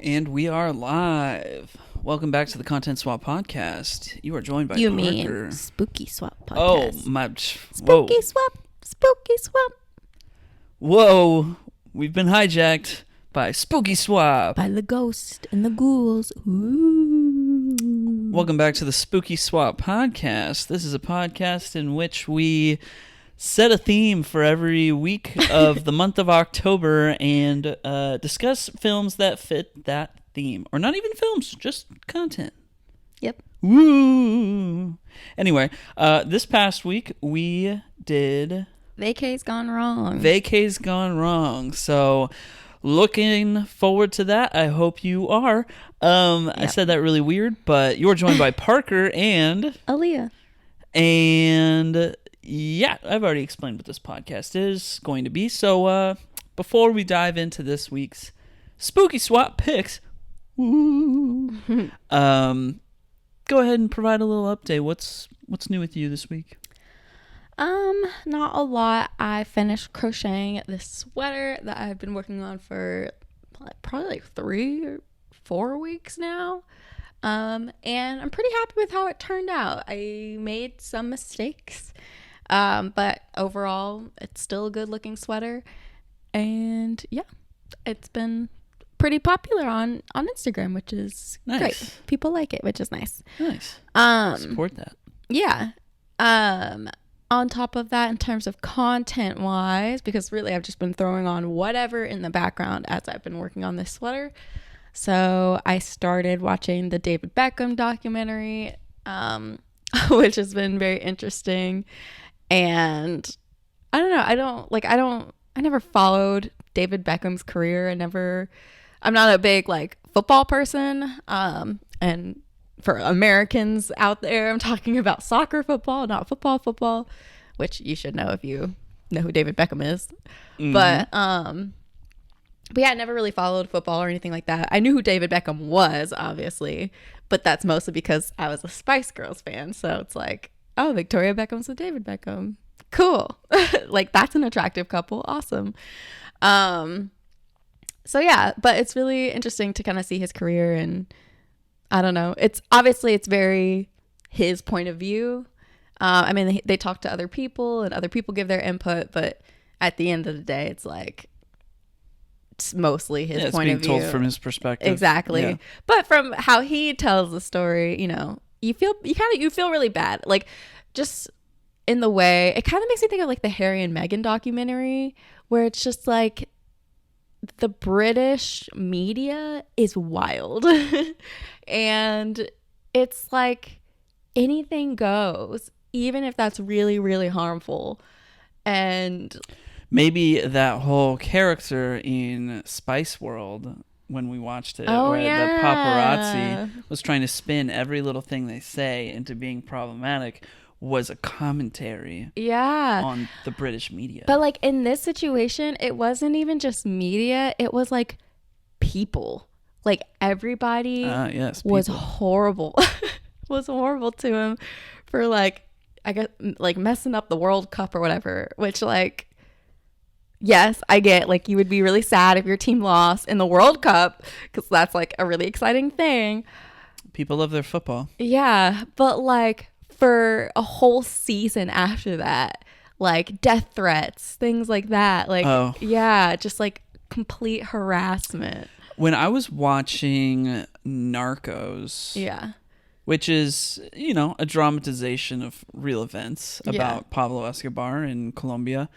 And we are live. Welcome back to the Content Swap Podcast. You are joined by You Parker. mean Spooky Swap Oh, Podcast. my... Whoa. Spooky Swap. Spooky Swap. Whoa. We've been hijacked by Spooky Swap. By the ghost and the ghouls. Ooh. Welcome back to the Spooky Swap Podcast. This is a podcast in which we set a theme for every week of the month of October and discuss films that fit that theme. Or not even films, just content. Yep. Woo! Anyway, this past week we did Vacays Gone Wrong. Vacays Gone Wrong. So looking forward to that. I hope you are. I said that really weird, but you're joined by Parker and Aaliyah. And yeah, I've already explained what this podcast is going to be. So before we dive into this week's Spooky Swap picks, go ahead and provide a little update. What's new with you this week? Not a lot. I finished crocheting this sweater that I've been working on for probably like 3 or 4 weeks now. And I'm pretty happy with how it turned out. I made some mistakes, but overall it's still a good looking sweater. And yeah, it's been pretty popular on Instagram, which is nice. Great. People like it, which is nice. Nice. Support that. Yeah. On top of that, in terms of content wise, because really I've just been throwing on whatever in the background as I've been working on this sweater. So I started watching the David Beckham documentary, which has been very interesting. And I don't know. I never followed David Beckham's career. I'm not a big football person. And for Americans out there, I'm talking about soccer football, not football, which you should know if you know who David Beckham is. Mm-hmm. But yeah, I never really followed football or anything like that. I knew who David Beckham was, obviously, but that's mostly because I was a Spice Girls fan. So it's like, oh, Victoria Beckham's with David Beckham. Cool. That's an attractive couple. Awesome. So yeah, but it's really interesting to kind of see his career, and I don't know. It's very his point of view. I mean, they talk to other people and other people give their input, but at the end of the day, it's mostly his point of view. It's being told from his perspective. Exactly. Yeah. But from how he tells the story, you feel really bad. Just in the way, it kind of makes me think of the Harry and Meghan documentary, where it's just the British media is wild. And it's anything goes, even if that's really, really harmful. And maybe that whole character in Spice World, when we watched it, where the paparazzi was trying to spin every little thing they say into being problematic, was a commentary on the British media. But in this situation, it wasn't even just media, it was people. Everybody was horrible. Was horrible to him for I guess messing up the World Cup or whatever, which yes, I get you would be really sad if your team lost in the World Cup, because that's a really exciting thing. People love their football. Yeah, but for a whole season after that, death threats, things like that, yeah, just complete harassment. When I was watching Narcos, yeah, which is, a dramatization of real events about Pablo Escobar in Colombia,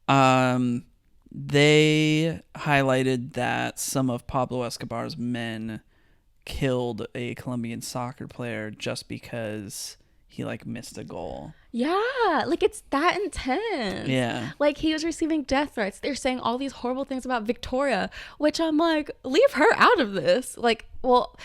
they highlighted that some of Pablo Escobar's men killed a Colombian soccer player just because he missed a goal. Yeah, it's that intense. Yeah. He was receiving death threats. They're saying all these horrible things about Victoria, which I'm leave her out of this. Well,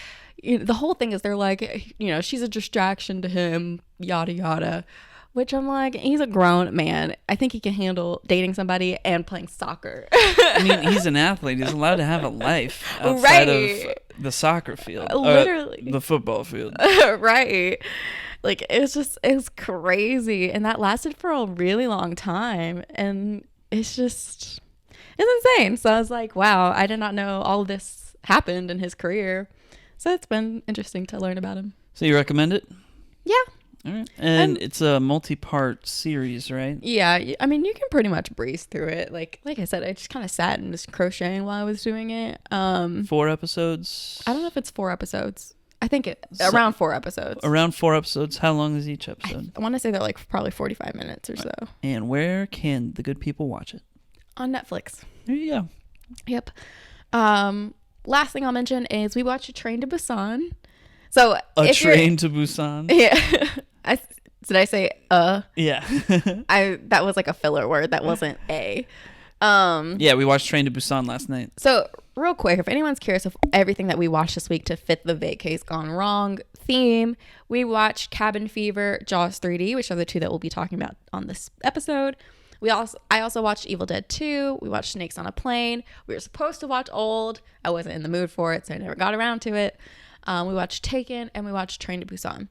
the whole thing is they're she's a distraction to him, yada yada, which I'm he's a grown man. I think he can handle dating somebody and playing soccer. I mean, he's an athlete. He's allowed to have a life outside of the soccer field. Literally. The football field. Right. It's crazy. And that lasted for a really long time. And it's insane. So I was wow, I did not know all this happened in his career. So it's been interesting to learn about him. So you recommend it? Yeah. All right. And it's a multi-part series, right? Yeah. I mean, you can pretty much breeze through it. Like I said, I just kind of sat and just crocheting while I was doing it. 4 episodes? I don't know if it's 4 episodes. I think around 4 episodes. Around 4 episodes. How long is each episode? I want to say they're like probably 45 minutes or so. And where can the good people watch it? On Netflix. There you go. Yep. Last thing I'll mention is we watched A Train to Busan. So A Train to Busan? Yeah. Did I say Yeah. That was like a filler word. That wasn't a. Yeah, we watched Train to Busan last night. So real quick, if anyone's curious of everything that we watched this week to fit the Vacays Gone Wrong theme, we watched Cabin Fever, Jaws 3D, which are the 2 that we'll be talking about on this episode. I also watched Evil Dead 2. We watched Snakes on a Plane. We were supposed to watch Old. I wasn't in the mood for it, so I never got around to it. We watched Taken, and we watched Train to Busan.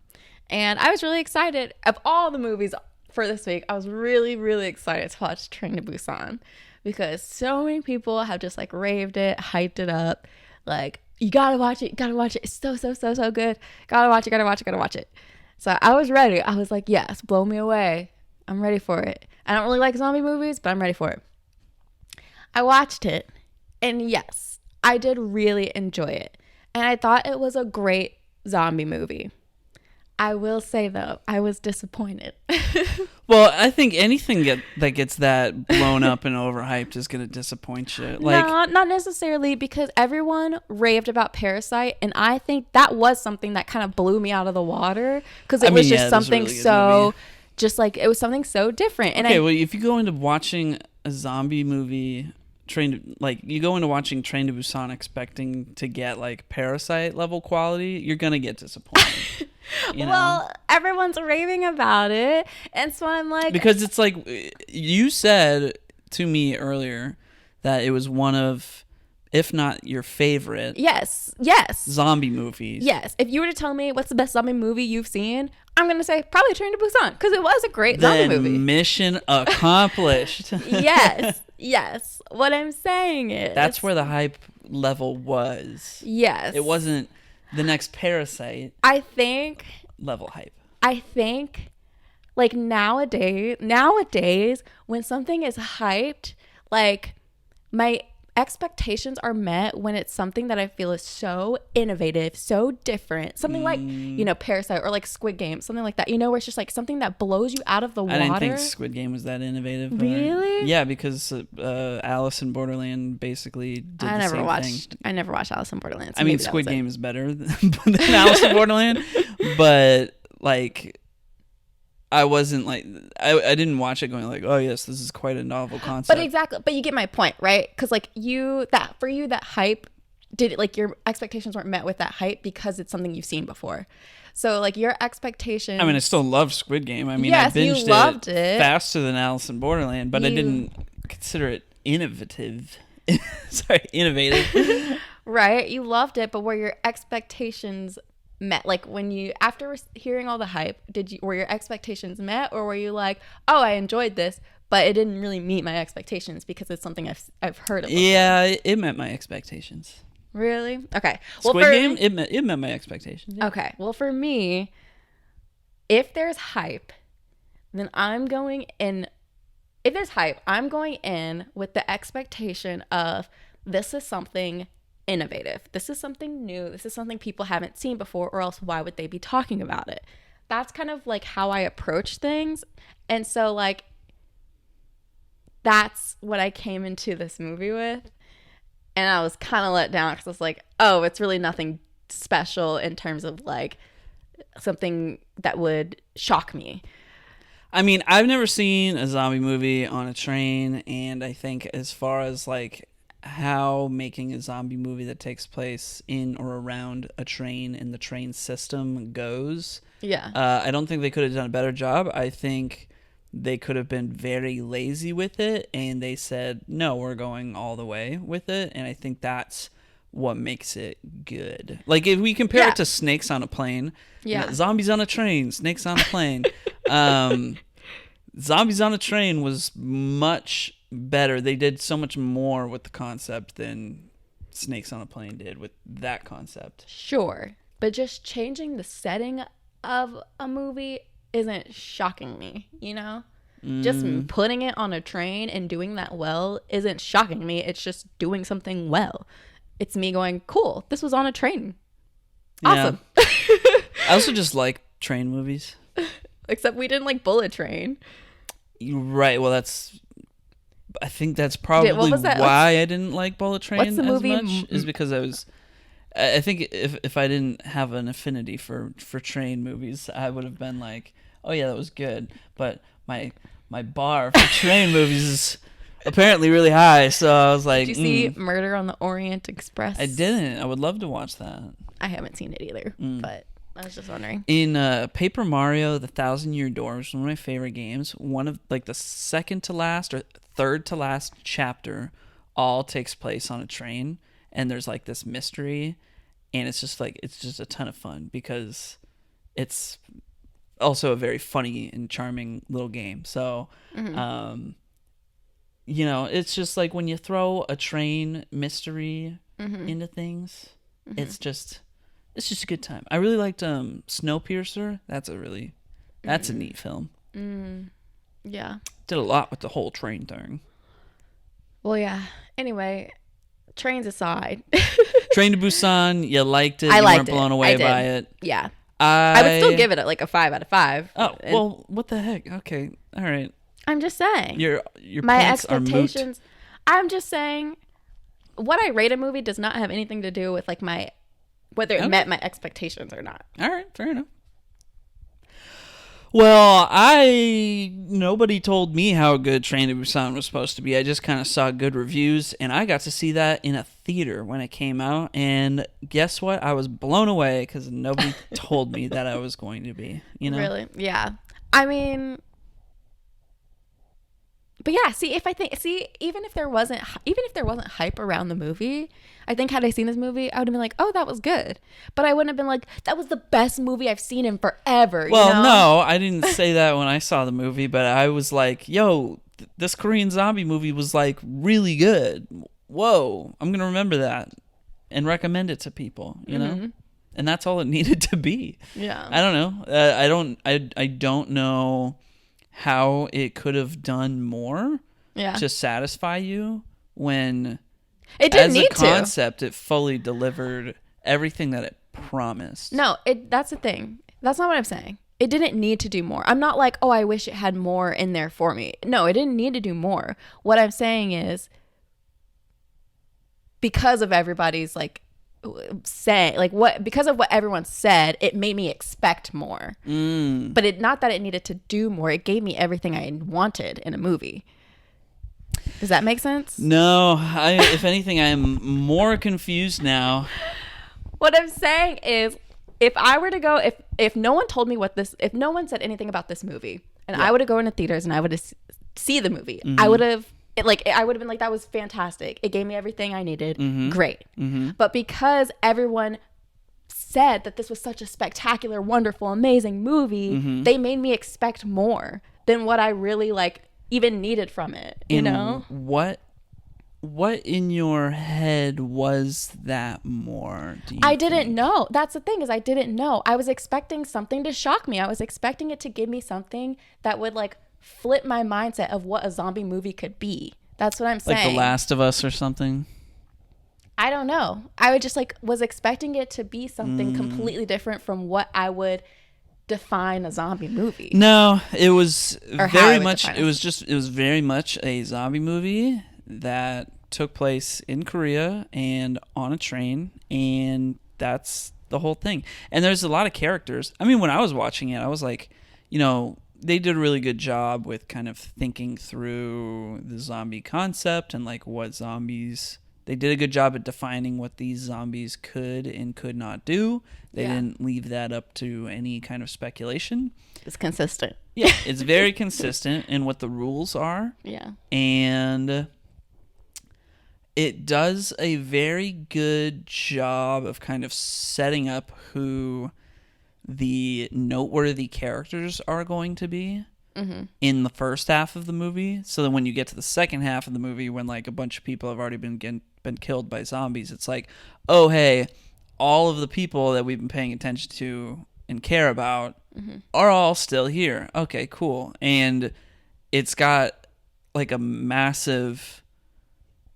And I was really excited. Of all the movies for this week, I was really, really excited to watch Train to Busan because so many people have just like raved it, hyped it up. Like, you gotta watch it. You gotta watch it. It's so, so, so, so good. Gotta watch it. Gotta watch it. Gotta watch it. So I was ready. I was like, yes, blow me away. I'm ready for it. I don't really like zombie movies, but I'm ready for it. I watched it, and yes, I did really enjoy it. And I thought it was a great zombie movie. I will say, though, I was disappointed. Well, I think anything that gets that blown up and overhyped is going to disappoint you. Like, no, not necessarily, because everyone raved about Parasite, and I think that was something that kind of blew me out of the water, because it was just something so... Just like it was something so different. And well, if you go into watching a zombie movie, you go into watching Train to Busan expecting to get like Parasite level quality, you're gonna get disappointed. Well, everyone's raving about it, and so I'm like, because it's like you said to me earlier that it was one of, if not your favorite, yes, zombie movies. Yes, if you were to tell me what's the best zombie movie you've seen, I'm gonna say probably Train to Busan because it was a great zombie movie. Mission accomplished. Yes. What I'm saying is that's where the hype level was. Yes, it wasn't the next Parasite. I think level hype. I think like nowadays when something is hyped, like my expectations are met when it's something that I feel is so innovative, so different, something like Parasite or like Squid Game, something like that, where it's just like something that blows you out of the water. I didn't think Squid Game was that innovative. Really? Yeah, because Alice in Borderland basically did the same thing. I never watched Alice in Borderland. So I mean, Squid Game is better than Alice in Borderland, but like I wasn't like I didn't watch it going like, oh yes, this is quite a novel concept. But exactly, but you get my point, right? Because like that hype did it, like your expectations weren't met with that hype because it's something you've seen before. So like your expectations. I mean, I still love Squid Game. I mean, yes, I binged you loved it faster than Alice in Borderland, but I didn't consider it innovative. Sorry, innovative. Right, you loved it, but were your expectations met? Like when you, after hearing all the hype, were your expectations met, or were you like, oh, I enjoyed this, but it didn't really meet my expectations because it's something I've heard of before? Yeah, it met my expectations. Really? Okay. Well, Squid Game, it met my expectations. Yeah. Okay. Well, for me, if there's hype, then I'm going in. If there's hype, I'm going in with the expectation of this is something innovative. This is something new. This is something people haven't seen before, or else why would they be talking about it? That's kind of like how I approach things. And so like that's what I came into this movie with. And I was kind of let down because I was like, oh, it's really nothing special in terms of like something that would shock me. I mean, I've never seen a zombie movie on a train, and I think as far as like how making a zombie movie that takes place in or around a train and the train system goes, I don't think they could have done a better job. I think they could have been very lazy with it, and they said, no, we're going all the way with it, and I think that's what makes it good. Like if we compare it to Snakes on a Plane, zombies on a train, snakes on a plane, Zombies on a Train was much better. They did so much more with the concept than Snakes on a Plane did with that concept. Sure. But just changing the setting of a movie isn't shocking me, you know? Just putting it on a train and doing that well isn't shocking me. It's just doing something well. It's me going, cool, this was on a train. Awesome. Yeah. I also just like train movies. Except we didn't like Bullet Train. Right. Well, I think that's probably why I didn't like Bullet Train as much. Is because I think if I didn't have an affinity for train movies, I would have been like, oh yeah, that was good. But my bar for train movies is apparently really high, so I was like, did you see Murder on the Orient Express? I didn't. I would love to watch that. I haven't seen it either, but I was just wondering. In Paper Mario: The Thousand-Year Door, which is one of my favorite games, one of like the second to last or third to last chapter all takes place on a train, and there's like this mystery, and it's just a ton of fun because it's also a very funny and charming little game. So, it's just like when you throw a train mystery into things, it's just a good time. I really liked Snowpiercer. That's a neat film. Yeah. Did a lot with the whole train thing. Well, yeah. Anyway, trains aside. Train to Busan, you liked it. I you liked weren't blown away by it. Yeah. I would still give it like a 5 out of 5. Oh, well, what the heck? Okay. All right. I'm just saying. Your my points expectations. Are moot. I'm just saying what I rate a movie does not have anything to do with like whether it met my expectations or not. All right, fair enough. Well, nobody told me how good Train to Busan was supposed to be. I just kind of saw good reviews, and I got to see that in a theater when it came out. And guess what? I was blown away because nobody told me that I was going to be. Really? Yeah. I mean, but yeah. Even if there wasn't hype around the movie, I think had I seen this movie, I would have been like, oh, that was good. But I wouldn't have been like, that was the best movie I've seen in forever. Well, no, I didn't say that when I saw the movie, but I was like, yo, this Korean zombie movie was like really good. Whoa, I'm going to remember that and recommend it to people, you know? And that's all it needed to be. Yeah. I don't know. I don't know how it could have done more to satisfy you when it didn't need as a concept it fully delivered everything that it promised. No, that's the thing. That's not what I'm saying. It didn't need to do more. I'm not like, oh, I wish it had more in there for me. No, it didn't need to do more. What I'm saying is because of everybody's like saying because of what everyone said, it made me expect more. But not that it needed to do more. It gave me everything I wanted in a movie. Does that make sense? No, if anything, I am more confused now. What I'm saying is, if I were to go, if no one told me if no one said anything about this movie, and I would have gone to theaters and I would have see the movie, I would have been like, that was fantastic. It gave me everything I needed. Great. But because everyone said that this was such a spectacular, wonderful, amazing movie, they made me expect more than what I really even needed from it. You know? What in your head was that more? I didn't know. That's the thing, is I didn't know. I was expecting something to shock me. I was expecting it to give me something that would flip my mindset of what a zombie movie could be. That's what I'm saying. Like The Last of Us or something? I don't know. I would just was expecting it to be something completely different from what I would define a zombie movie. No, it was very much a zombie movie that took place in Korea and on a train, and that's the whole thing. And there's a lot of characters. I mean, when I was watching it, I was like, they did a really good job with kind of thinking through the zombie concept and what zombies. They did a good job at defining what these zombies could and could not do. They didn't leave that up to any kind of speculation. It's consistent. Yeah, it's very consistent in what the rules are. Yeah. And it does a very good job of kind of setting up who the noteworthy characters are going to be in the first half of the movie, so that when you get to the second half of the movie, when a bunch of people have already been been killed by zombies. It's like, oh, hey, all of the people that we've been paying attention to and care about are all still here. Okay, cool. And it's got like a massive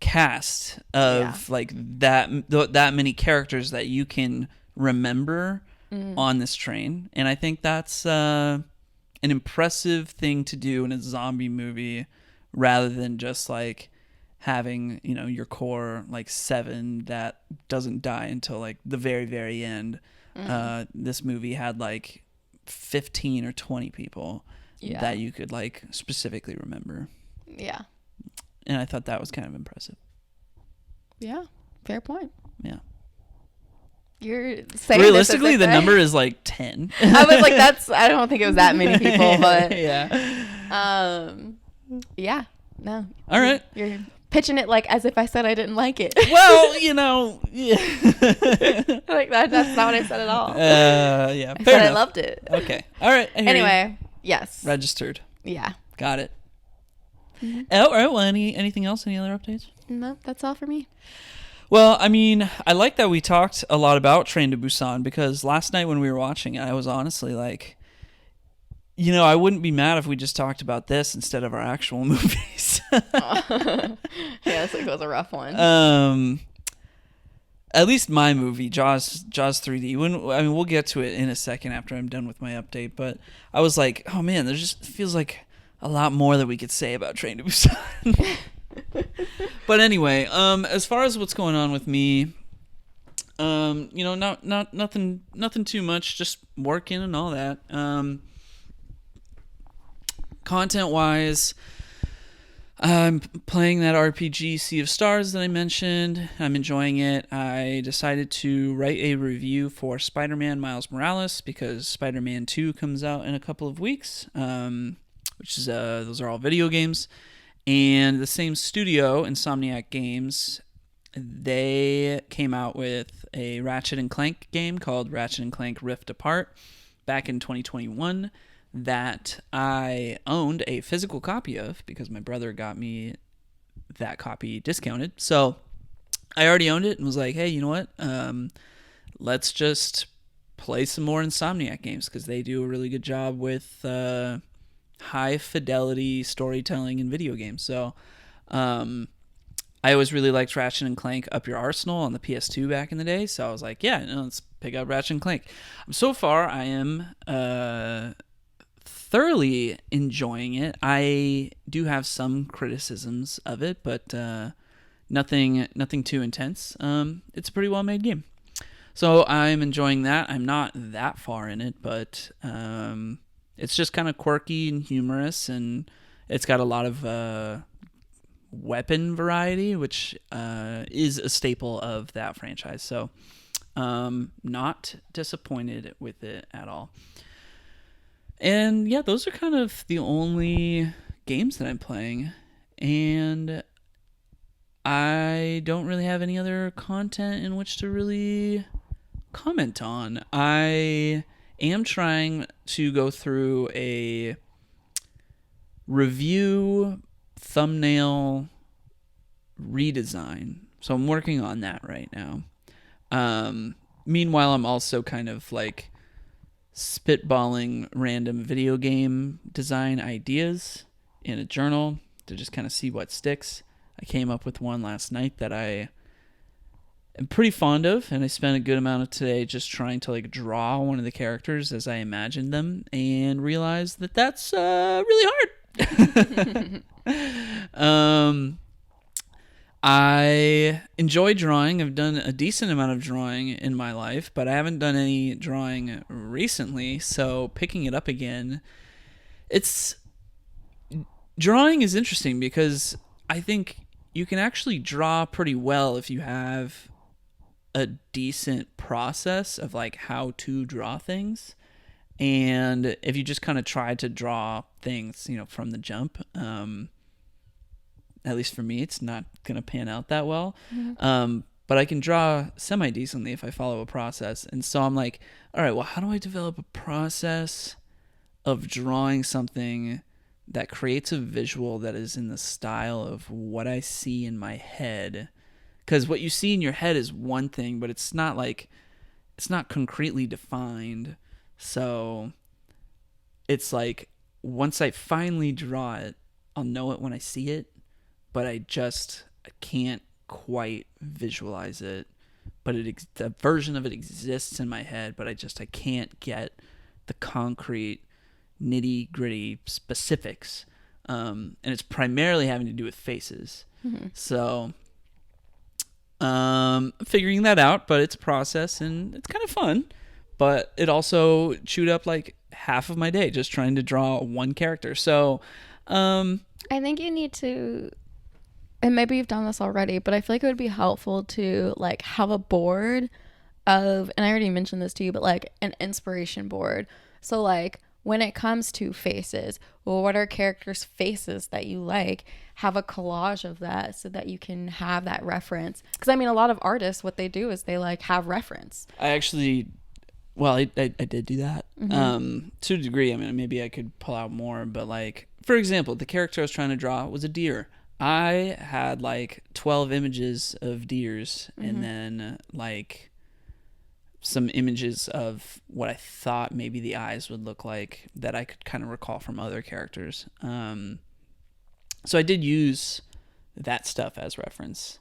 cast of like that many characters that you can remember on this train. And I think that's an impressive thing to do in a zombie movie rather than just like having, you know, your core like 7 that doesn't die until like the very, very end. This movie had like 15 or 20 people that you could like specifically remember. Yeah. And I thought that was kind of impressive. Yeah. Fair point. Yeah. You're saying realistically the number is like 10. I was like, I don't think it was that many people, but yeah. Yeah. No. All right. You're pitching it like as if I said I didn't like it. Well, you know, yeah. Like that's not what I said at all. Yeah. I said enough. I loved it. Okay. All right. Anyway, yes. Registered. Yeah. Got it. All right. Well, anything else? Any other updates? No, that's all for me. Well, I mean, I like that we talked a lot about Train to Busan because last night when we were watching it, I was honestly like, you know, I wouldn't be mad if we just talked about this instead of our actual movies. Yeah, this week was a rough one. At least my movie, Jaws 3D. We'll get to it in a second after I'm done with my update. But I was like, oh man, there just feels like a lot more that we could say about Train to Busan. But anyway, as far as what's going on with me, you know, not nothing too much, just working and all that. Content wise, I'm playing that RPG Sea of Stars that I mentioned. I'm enjoying it. I decided to write a review for Spider-Man Miles Morales because Spider-Man 2 comes out in a couple of weeks, which is those are all video games. And the same studio, Insomniac Games, they came out with a Ratchet & Clank game called Ratchet & Clank Rift Apart back in 2021 that I owned a physical copy of because my brother got me that copy discounted. So I already owned it and was like, hey, you know what? Let's just play some more Insomniac games because they do a really good job with high fidelity storytelling in video games. So I always really liked Ratchet & Clank Up Your Arsenal on the PS2 back in the day. So I was like, yeah, let's pick up Ratchet & Clank. So far, I am thoroughly enjoying it. I do have some criticisms of it, but nothing too intense. It's a pretty well made game. So I'm enjoying that. I'm not that far in it, but it's just kind of quirky and humorous, and it's got a lot of weapon variety, which is a staple of that franchise. So not disappointed with it at all. And yeah, those are kind of the only games that I'm playing. And I don't really have any other content in which to really comment on. I am trying to go through a review thumbnail redesign. So I'm working on that right now. Meanwhile, I'm also kind of like spitballing random video game design ideas in a journal to just kind of see what sticks. I came up with one last night that I am pretty fond of, and I spent a good amount of today just trying to like draw one of the characters as I imagined them, and realized that that's really hard. I enjoy drawing. I've done a decent amount of drawing in my life, but I haven't done any drawing recently, so picking it up again, drawing is interesting because I think you can actually draw pretty well if you have a decent process of like how to draw things. And if you just kind of try to draw things, you know, from the jump, at least for me, it's not going to pan out that well. Mm-hmm. But I can draw semi-decently if I follow a process. And so I'm like, all right, well, how do I develop a process of drawing something that creates a visual that is in the style of what I see in my head because what you see in your head is one thing, but it's not concretely defined. So it's like once I finally draw it, I'll know it when I see it, but I can't quite visualize it. But the version of it exists in my head, but I can't get the concrete, nitty gritty specifics. And it's primarily having to do with faces. Mm-hmm. So figuring that out, but it's a process and it's kind of fun. But it also chewed up like half of my day just trying to draw one character. So I think you need to, and maybe you've done this already, but I feel like it would be helpful to like have a board of, and I already mentioned this to you, but like an inspiration board. So like when it comes to faces, well, what are characters' faces that you like? Have a collage of that so that you can have that reference. Because I mean, a lot of artists, what they do is they like have reference. I did do that. Mm-hmm. To a degree. I mean, maybe I could pull out more, but like, for example, the character I was trying to draw was a deer. I had like 12 images of deers, mm-hmm. and then like some images of what I thought maybe the eyes would look like that I could kind of recall from other characters. So I did use that stuff as reference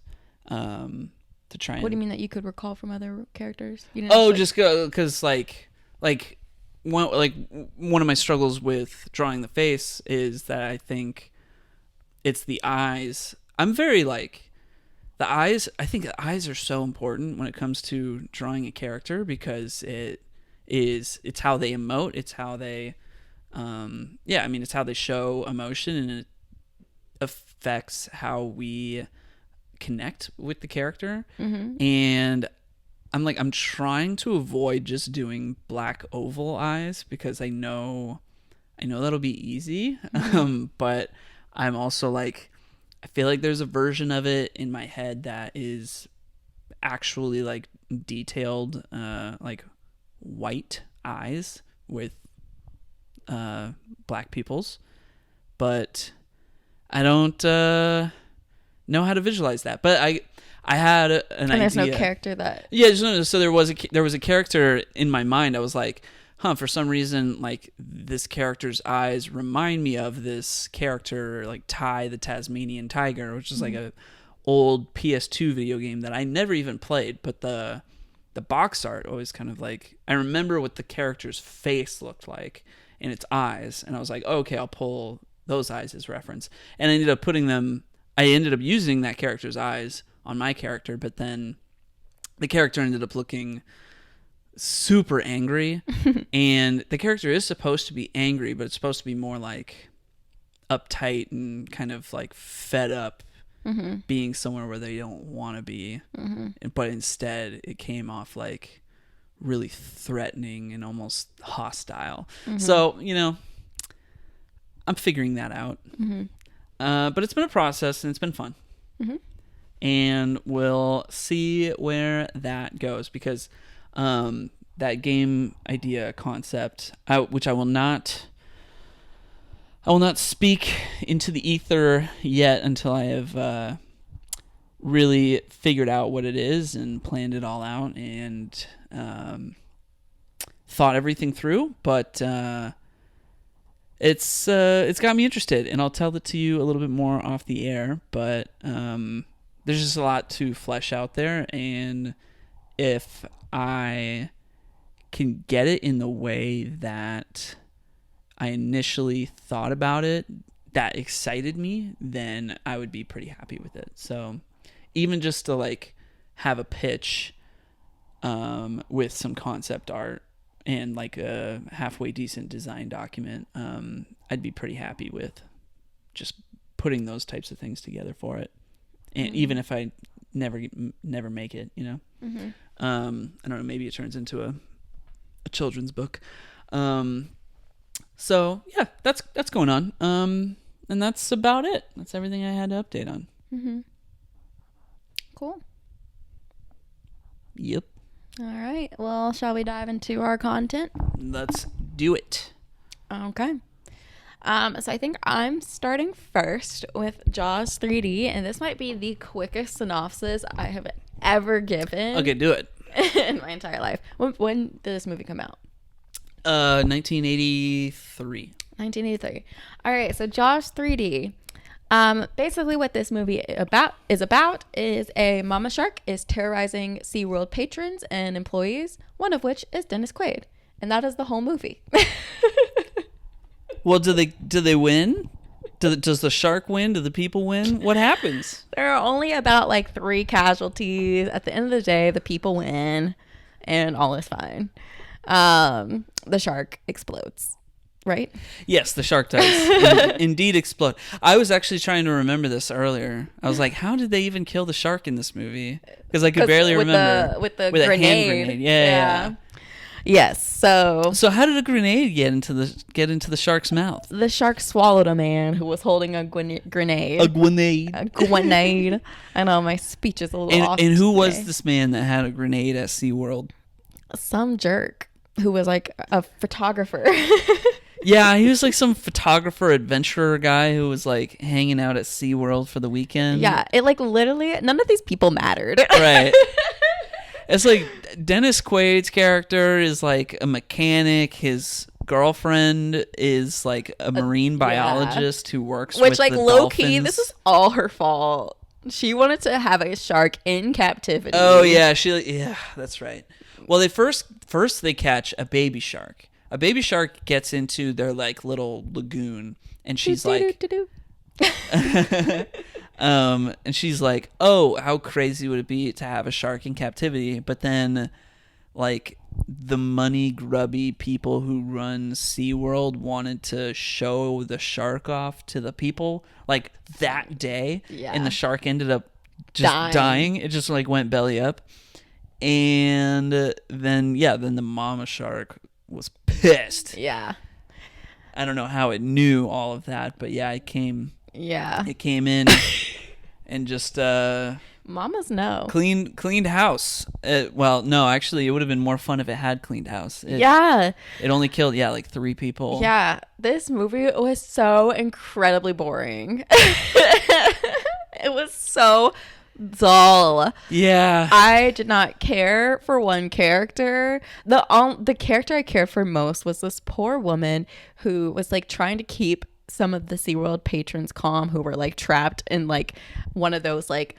to try. What do you mean that you could recall from other characters? Just because like one of my struggles with drawing the face is that I think it's the eyes. I'm very like the eyes. I think the eyes are so important when it comes to drawing a character because it's how they emote. It's how they, it's how they show emotion, and it affects how we connect with the character. Mm-hmm. And I'm trying to avoid just doing black oval eyes because I know that'll be easy. Mm-hmm. But I'm also like, I feel like there's a version of it in my head that is actually like detailed, like white eyes with black pupils, but I don't know how to visualize that. But I had an idea. And there's no character that. Yeah, so there was a character in my mind. I was like, for some reason, like this character's eyes remind me of this character, like Ty the Tasmanian Tiger, which is like a old PS2 video game that I never even played. But the box art always kind of like, I remember what the character's face looked like and its eyes, and I was like, okay, I'll pull those eyes as reference. And I ended up using that character's eyes on my character, but then the character ended up looking super angry. And the character is supposed to be angry, but it's supposed to be more like uptight and kind of like fed up, mm-hmm. being somewhere where they don't want to be. Mm-hmm. But instead it came off like really threatening and almost hostile. Mm-hmm. So, I'm figuring that out. Mm-hmm. But it's been a process and it's been fun. Mm-hmm. And we'll see where that goes because that game idea concept, which I will not speak into the ether yet until I have really figured out what it is and planned it all out and thought everything through. But it's got me interested, and I'll tell it to you a little bit more off the air. But there's just a lot to flesh out there, and if I can get it in the way that I initially thought about it, that excited me, then I would be pretty happy with it. So even just to like have a pitch with some concept art and like a halfway decent design document, I'd be pretty happy with just putting those types of things together for it. And mm-hmm. even if I never make it, mm-hmm. I don't know, maybe it turns into a children's book. So yeah, that's going on. And that's about it. That's everything I had to update on. Mm-hmm. Cool. Yep. All right. Well, shall we dive into our content? Let's do it. Okay. So I think I'm starting first with Jaws 3D, and this might be the quickest synopsis I have ever given. Okay, do it. In my entire life. When did this movie come out? 1983. 1983. All right, so Jaws 3D. Basically what this movie is a mama shark is terrorizing SeaWorld patrons and employees, one of which is Dennis Quaid. And that is the whole movie. Well, do they win? Does the shark win? Do the people win? What happens? There are only about like 3 casualties. At the end of the day, the people win and all is fine. The shark explodes, right? Yes, the shark does indeed explode. I was actually trying to remember this earlier. I was like, how did they even kill the shark in this movie? Because I could barely remember. With the with grenade. A hand grenade. Yeah. Yes. So how did a grenade get into the shark's mouth? The shark swallowed a man who was holding a grenade. A grenade. A grenade. I know my speech is a little off. And who today. was this man that had a grenade at SeaWorld? Some jerk who was like a photographer. Yeah, he was like some photographer adventurer guy who was like hanging out at SeaWorld for the weekend. Yeah, it like literally none of these people mattered. Right. It's like Dennis Quaid's character is like a mechanic. His girlfriend is like a marine biologist who works with like the low dolphins. key, this is all her fault. She wanted to have a shark in captivity. Oh yeah, that's right. Well, first they catch a baby shark. A baby shark gets into their like little lagoon, and she's like. And she's like, oh, how crazy would it be to have a shark in captivity? But then like the money grubby people who run SeaWorld wanted to show the shark off to the people like that day. Yeah. And the shark ended up just dying. It just like went belly up. And then the mama shark was pissed. Yeah. I don't know how it knew all of that, but yeah, it came in and just mamas know. Cleaned house. Well, no, actually, it would have been more fun if it had cleaned house. It only killed like 3 people. Yeah, this movie was so incredibly boring. It was so dull. Yeah, I did not care for one character. The character I cared for most was this poor woman who was like trying to keep some of the SeaWorld patrons calm, who were like trapped in like one of those like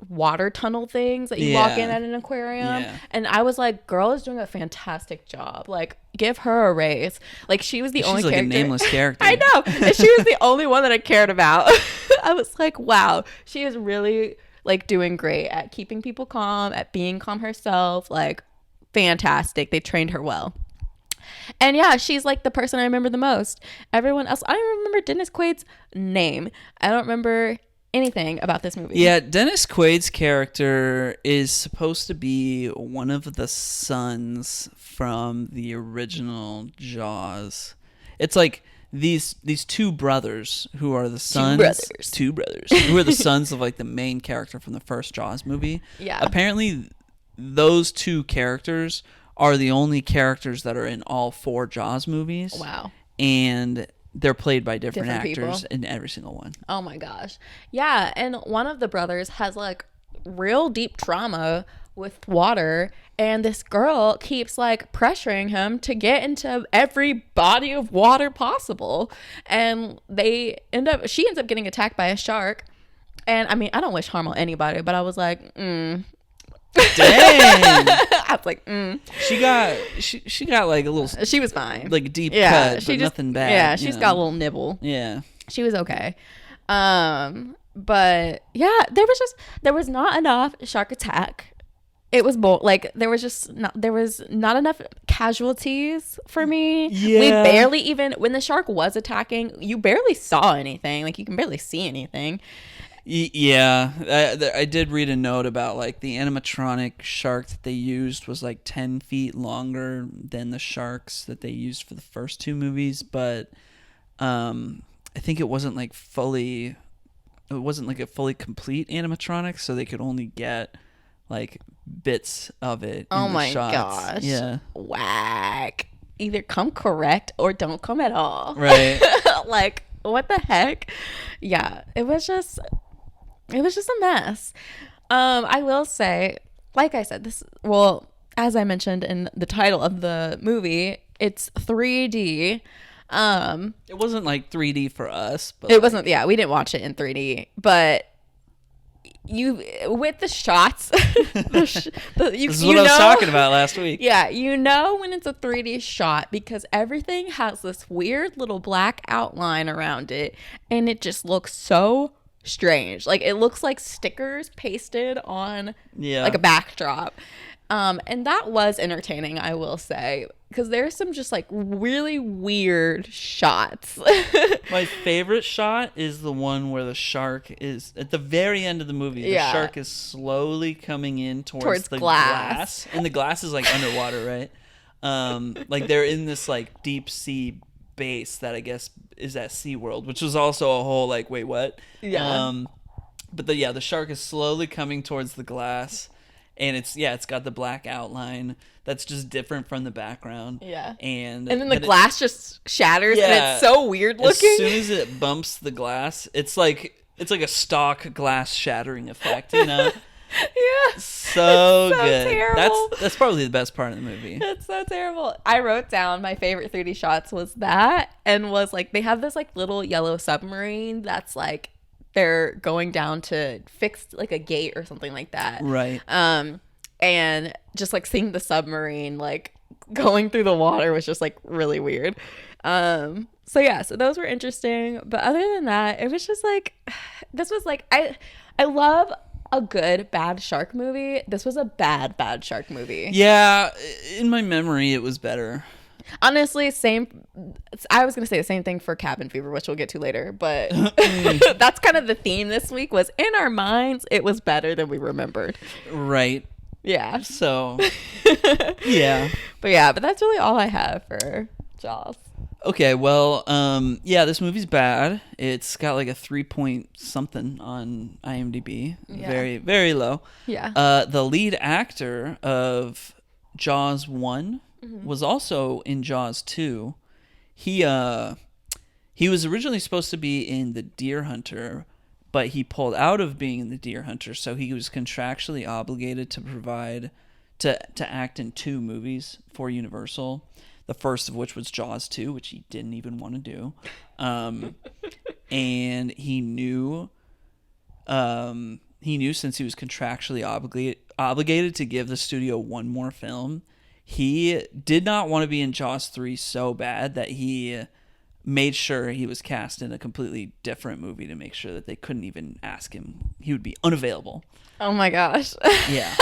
water tunnel things that you walk in at an aquarium. And I was like, girl is doing a fantastic job, like give her a raise. Like she was the only like character, a nameless character. I know, and she was the only one that I cared about. I was like, wow, she is really like doing great at keeping people calm, at being calm herself. Like fantastic, they trained her well. And yeah, she's like the person I remember the most. Everyone else, I don't even remember Dennis Quaid's name. I don't remember anything about this movie. Yeah, Dennis Quaid's character is supposed to be one of the sons from the original Jaws. It's like these 2 brothers who are the sons. Two brothers who are the sons of like the main character from the first Jaws movie. Yeah. Apparently, those 2 characters are the only characters that are in all 4 Jaws movies. Wow. And they're played by different actors people. in every single one. Oh my gosh. Yeah, and one of the brothers has like real deep trauma with water, and this girl keeps like pressuring him to get into every body of water possible, and she ends up getting attacked by a shark. And I mean, I don't wish harm on anybody, but I was like, Dang. I was like, She got like a little. She was fine. Like deep cut, but nothing bad. Yeah, she's got a little nibble. Yeah, she was okay. But yeah, there was not enough shark attack. It was there was not enough casualties for me. Yeah. We barely even, when the shark was attacking, you barely saw anything. Like you can barely see anything. Yeah, I did read a note about like the animatronic shark that they used was like 10 feet longer than the sharks that they used for the first 2 movies, but I think it wasn't like a fully complete animatronic, so they could only get like bits of it. Oh in the my shots. gosh. Yeah. Whack. either come correct or don't come at all. Right. Like, what the heck? Yeah, it was just a mess. I will say, like I said, as I mentioned in the title of the movie, it's 3D. It wasn't like 3D for us, but it wasn't. Yeah, we didn't watch it in 3D, but with the shots, this is what I was talking about last week. Yeah, when it's a 3D shot because everything has this weird little black outline around it, and it just looks so strange. Like, it looks like stickers pasted on like a backdrop. And that was entertaining, I will say, because there's some just like really weird shots. My favorite shot is the one where the shark is at the very end of the movie. The shark is slowly coming in towards the glass, and the glass is like underwater, right? Like they're in this like deep sea base that I guess is at SeaWorld, which was also a whole like, wait, what? Yeah. But the shark is slowly coming towards the glass. And it's got the black outline that's just different from the background. Yeah. And then the glass just shatters and it's so weird looking. As soon as it bumps the glass, it's like a stock glass shattering effect, you know? Yeah. So good. Terrible. That's probably the best part of the movie. It's so terrible. I wrote down my favorite 3D shots was that, and was like they have this like little yellow submarine that's like they're going down to fix like a gate or something like that. Right. And just like seeing the submarine like going through the water was just like really weird. So those were interesting. But other than that, it was just like this was like I love a good bad shark movie. This was a bad shark movie. Yeah, in my memory it was better. Honestly, I was going to say the same thing for Cabin Fever, which we'll get to later, but that's kind of the theme this week was in our minds, it was better than we remembered. Right. Yeah. So, yeah. But that's really all I have for Jaws. Okay, well, this movie's bad. It's got like a 3 point something on IMDb. Yeah. Very, very low. Yeah. The lead actor of Jaws 1 was also in Jaws 2. He was originally supposed to be in The Deer Hunter, but he pulled out of being in The Deer Hunter, so he was contractually obligated to act in 2 movies for Universal. The first of which was Jaws 2, which he didn't even want to do. And he knew since he was contractually obligated to give the studio one more film, he did not want to be in Jaws 3 so bad that he made sure he was cast in a completely different movie to make sure that they couldn't even ask him. He would be unavailable. Oh my gosh. Yeah.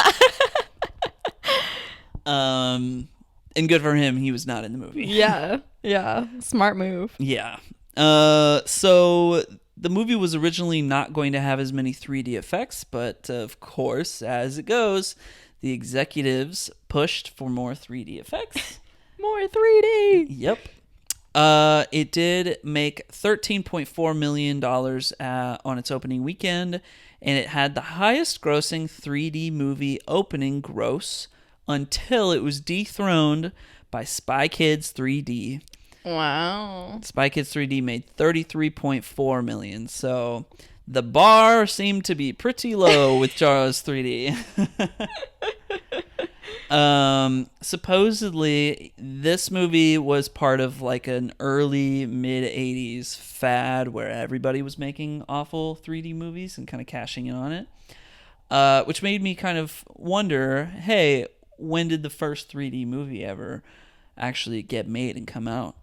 And good for him, he was not in the movie. Yeah. Smart move. Yeah. So the movie was originally not going to have as many 3D effects, but of course, as it goes, the executives pushed for more 3D effects. More 3D. Yep. It did make $13.4 million on its opening weekend, and it had the highest grossing 3D movie opening gross until it was dethroned by Spy Kids 3D. Wow. Spy Kids 3D made $33.4 million, so the bar seemed to be pretty low with Jaws 3D. Supposedly, this movie was part of like an early mid-'80s fad where everybody was making awful 3D movies and kind of cashing in on it, which made me kind of wonder, hey, when did the first 3D movie ever actually get made and come out?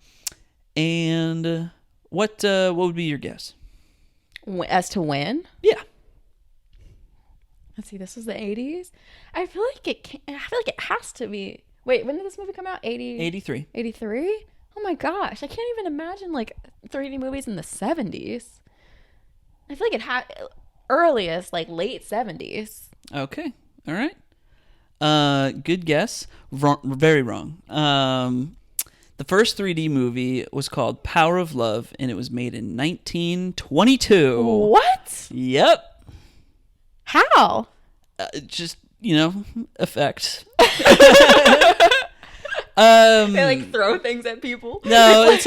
And what would be your guess? As to when? Yeah. Let's see. This was the 80s. I feel like it has to be. Wait, when did this movie come out? 83. 83? Oh my gosh! I can't even imagine like 3D movies in the 70s. I feel like it had earliest like late 70s. Okay. All right. Good guess. Wrong, very wrong. The first 3D movie was called Power of Love, and it was made in 1922. What? Yep. How? Just, effects. They like throw things at people. No, it's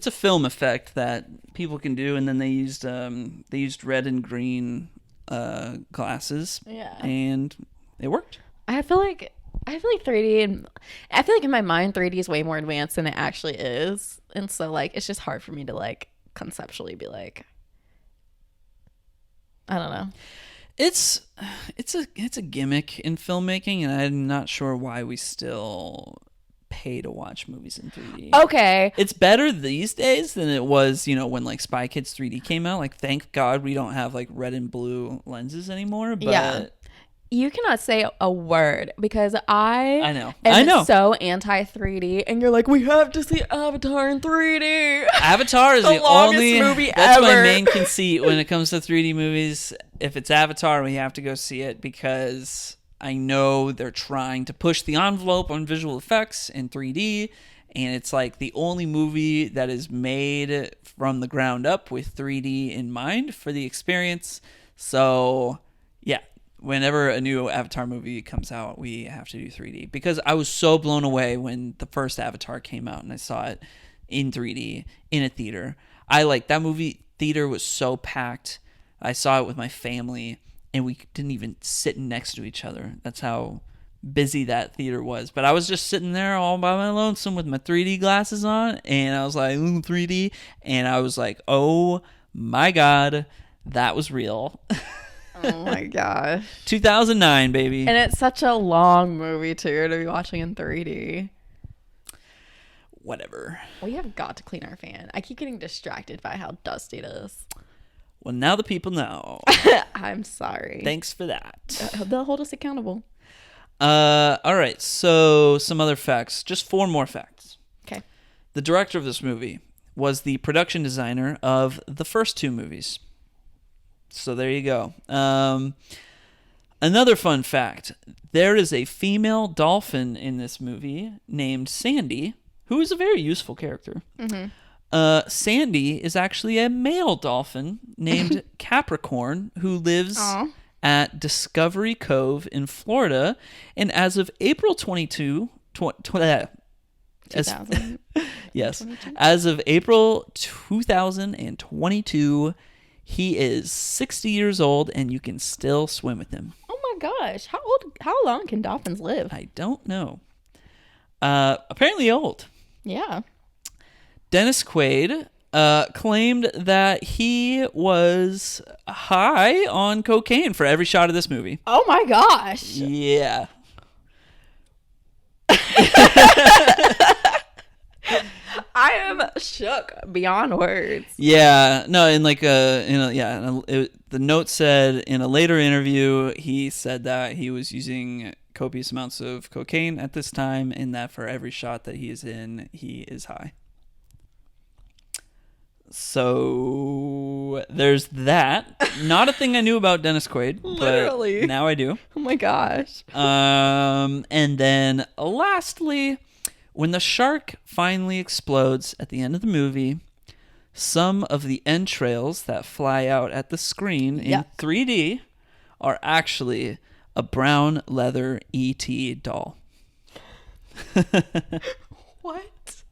a film effect that people can do, and then they used red and green glasses. Yeah. And it worked. I feel like 3D, and I feel like in my mind 3D is way more advanced than it actually is, and so like it's just hard for me to like conceptually be like, I don't know. It's a gimmick in filmmaking, and I'm not sure why we still pay to watch movies in 3D. Okay. It's better these days than it was, when like Spy Kids 3D came out. Like, thank God we don't have like red and blue lenses anymore. But yeah. You cannot say a word because I know. So anti 3D, and you're like, we have to see Avatar in 3D. Avatar is the only movie that's ever. My main conceit when it comes to 3D movies. If it's Avatar, we have to go see it because I know they're trying to push the envelope on visual effects in 3D, and it's like the only movie that is made from the ground up with 3D in mind for the experience. So, yeah. Whenever a new Avatar movie comes out, we have to do 3D because I was so blown away when the first Avatar came out and I saw it in 3D in a theater. That movie theater was so packed. I saw it with my family and we didn't even sit next to each other. That's how busy that theater was. But I was just sitting there all by my lonesome with my 3D glasses on, and I was like, ooh, 3D, and I was like, oh my God, that was real. Oh my gosh. 2009, baby. And it's such a long movie, too, to be watching in 3D. Whatever. We have got to clean our fan. I keep getting distracted by how dusty it is. Well, now the people know. I'm sorry. Thanks for that. They'll hold us accountable. All right. So, some other facts. Just 4 more facts. Okay. The director of this movie was the production designer of the first 2 movies. So there you go. Another fun fact. There is a female dolphin in this movie named Sandy, who is a very useful character. Mm-hmm. Sandy is actually a male dolphin named Capricorn who lives at Discovery Cove in Florida. And as of April 2000, yes, as of April 2022, he is 60 years old, and you can still swim with him. Oh my gosh. How long can dolphins live? I don't know. Apparently old. Yeah. Dennis Quaid claimed that he was high on cocaine for every shot of this movie. Oh my gosh. Yeah. I am shook beyond words. Yeah, no, in like the note said in a later interview, he said that he was using copious amounts of cocaine at this time, and that for every shot that he is in, he is high. So there's that. Not a thing I knew about Dennis Quaid, literally, but now I do. Oh my gosh. And then lastly, when the shark finally explodes at the end of the movie, some of the entrails that fly out at the screen in 3D are actually a brown leather E.T. doll. What?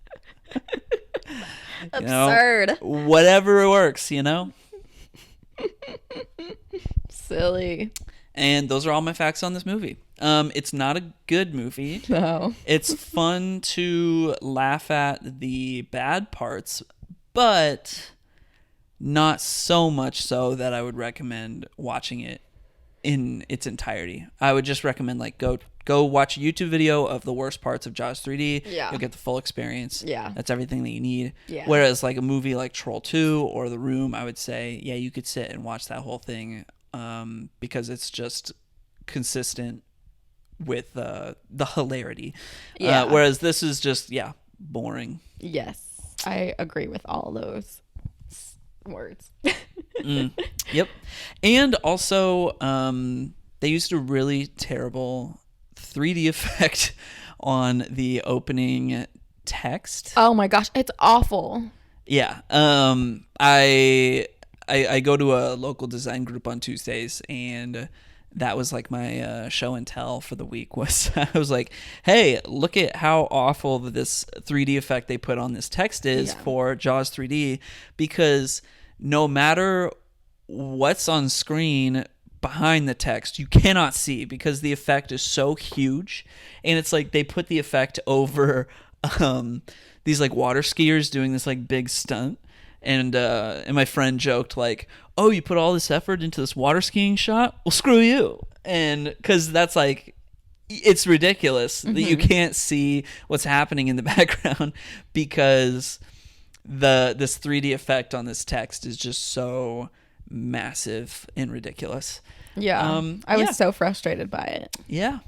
Absurd. Whatever works, Silly. And those are all my facts on this movie. It's not a good movie. No. It's fun to laugh at the bad parts, but not so much so that I would recommend watching it in its entirety. I would just recommend go watch a YouTube video of the worst parts of Jaws 3D. Yeah. You'll get the full experience. Yeah. That's everything that you need. Yeah. Whereas like a movie like Troll 2 or The Room, I would say, yeah, you could sit and watch that whole thing because it's just consistent with the hilarity. Yeah. Whereas this is just, boring. Yes. I agree with all those words. Yep. And also, they used a really terrible 3D effect on the opening text. Oh my gosh, it's awful. Yeah. I go to a local design group on Tuesdays, and that was like my show and tell for the week. Was I was like, hey, look at how awful this 3D effect they put on this text is for Jaws 3D, because no matter what's on screen behind the text, you cannot see, because the effect is so huge. And it's like they put the effect over these like water skiers doing this like big stunt. And my friend joked like, oh, you put all this effort into this water skiing shot? Well, screw you. And because that's like, it's ridiculous that you can't see what's happening in the background, because this 3D effect on this text is just so massive and ridiculous. Yeah. I was so frustrated by it. Yeah.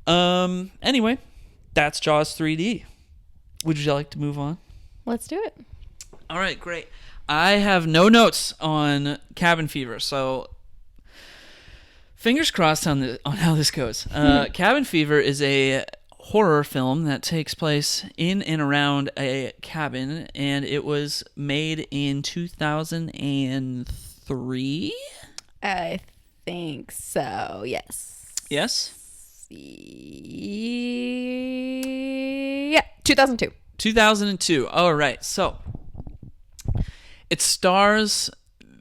Anyway, that's Jaws 3D. Would you like to move on? Let's do it. All right, great. I have no notes on Cabin Fever, so fingers crossed on how this goes. Cabin Fever is a horror film that takes place in and around a cabin, and it was made in 2003. I think so. Yes. Yes. Yeah, 2002. 2002. All right. So it stars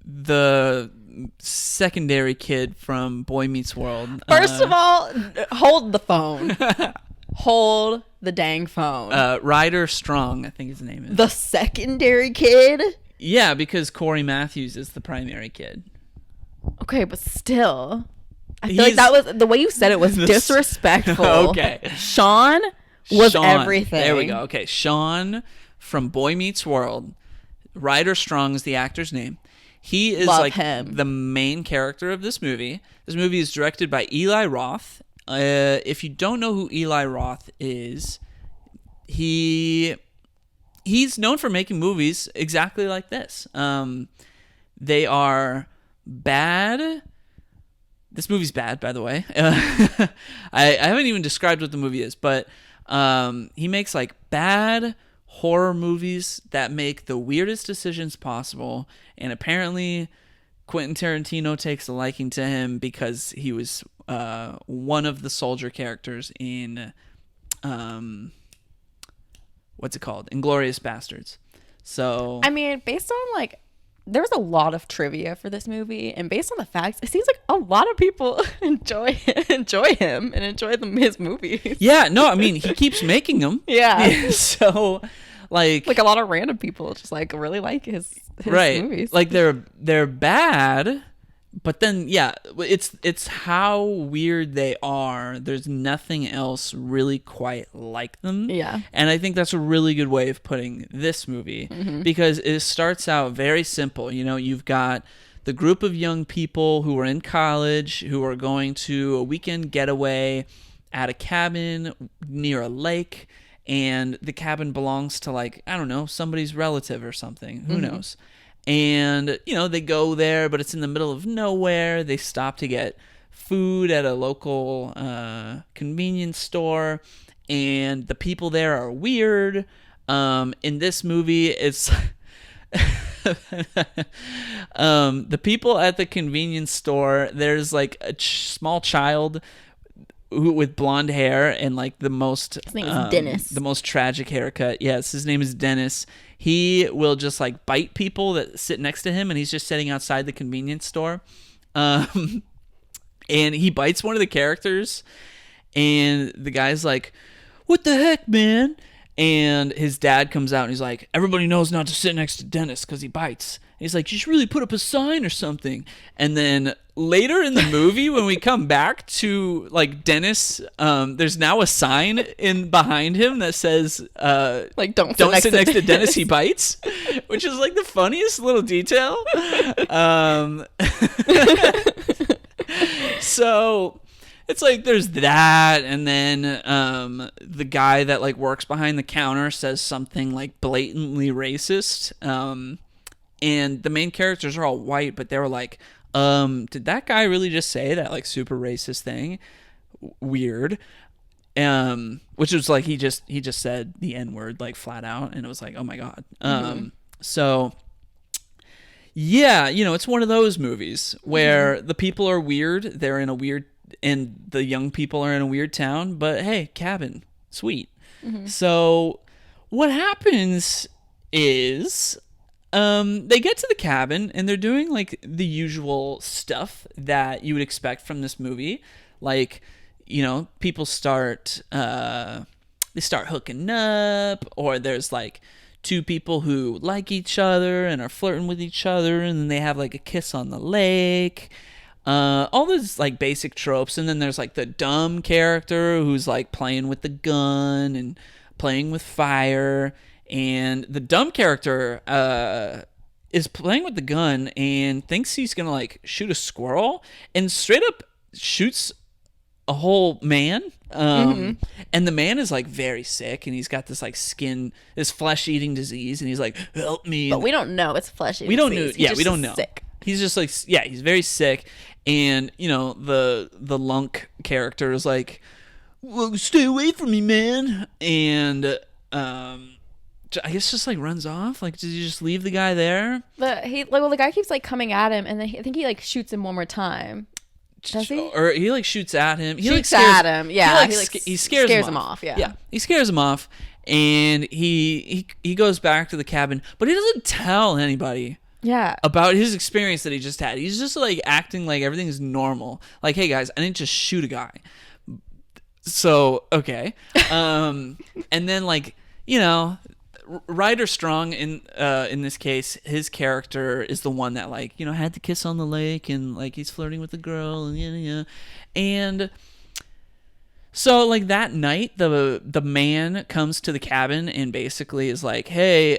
the secondary kid from Boy Meets World. First of all, hold the phone. Hold the dang phone. Ryder Strong, I think his name is. The secondary kid? Yeah, because Corey Matthews is the primary kid. Okay, but still. I feel like that was, the way you said it was disrespectful. Okay. Sean was everything. There we go. Okay, Sean from Boy Meets World. Ryder Strong is the actor's name. He is the main character of this movie. This movie is directed by Eli Roth. If you don't know who Eli Roth is, he's known for making movies exactly like this. They are bad. This movie's bad, by the way. I haven't even described what the movie is, but he makes like bad horror movies that make the weirdest decisions possible, and apparently Quentin Tarantino takes a liking to him because he was one of the soldier characters in what's it called? Inglourious Bastards. So I mean, based on like, there was a lot of trivia for this movie, and based on the facts, it seems like a lot of people enjoy him and enjoy his movies. Yeah, no, I mean, he keeps making them. Yeah. So like a lot of random people just like really like his movies. Like they're bad, but then it's how weird they are. There's nothing else really quite like them. Yeah. And I think that's a really good way of putting this movie, because it starts out very simple. You know, you've got the group of young people who are in college who are going to a weekend getaway at a cabin near a lake, and the cabin belongs to, like, I don't know, somebody's relative or something. Who knows? And, you know, they go there, but it's in the middle of nowhere. They stop to get food at a local convenience store, and the people there are weird. In this movie, it's the people at the convenience store, there's like a small child with blonde hair and like his name is Dennis. The most tragic haircut. Yes, his name is Dennis. He will just like bite people that sit next to him, and he's just sitting outside the convenience store. And he bites one of the characters, and the guy's like, "What the heck, man?" And his dad comes out and he's like, "Everybody knows not to sit next to Dennis because he bites." And he's like, "You should really put up a sign or something." And then later in the movie, when we come back to like Dennis, there's now a sign in behind him that says, like, don't sit next to Dennis, he bites," which is like the funniest little detail. So it's like there's that, and then the guy that like works behind the counter says something like blatantly racist, and the main characters are all white, but they were like, did that guy really just say that like super racist thing? Weird. Which was like he just said the N-word like flat out, and it was like, oh my god. So Yeah, it's one of those movies where the people are weird. They're in a weird, and the young people are in a weird town. But hey, cabin, sweet. So what happens is they get to the cabin and they're doing like the usual stuff that you would expect from this movie. Like, people start they start hooking up, or there's like two people who like each other and are flirting with each other, and then they have like a kiss on the lake. All those like basic tropes, and then there's like the dumb character who's like playing with the gun and playing with fire. And the dumb character is playing with the gun and thinks he's gonna like shoot a squirrel, and straight up shoots a whole man. And the man is like very sick, and he's got this like this flesh-eating disease, and he's like, "Help me!" But we don't know it's flesh-eating. We don't know. He's Yeah, we don't know. Sick. He's just like, yeah, he's very sick, and the lunk character is like, "Well, stay away from me, man," and I guess just like runs off. Like, did you just leave the guy there? The guy keeps like coming at him, and then I think he like shoots him one more time. Does he? Or he like shoots at him. He scares him. Yeah, he scares him off. Yeah, he scares him off, and he goes back to the cabin, but he doesn't tell anybody. Yeah. About his experience that he just had. He's just like acting like everything is normal. Like, hey guys, I didn't just shoot a guy. So okay, and then like Ryder Strong in this case, his character is the one that like had the kiss on the lake, and like he's flirting with the girl, and yeah, and so like that night the man comes to the cabin and basically is like, hey,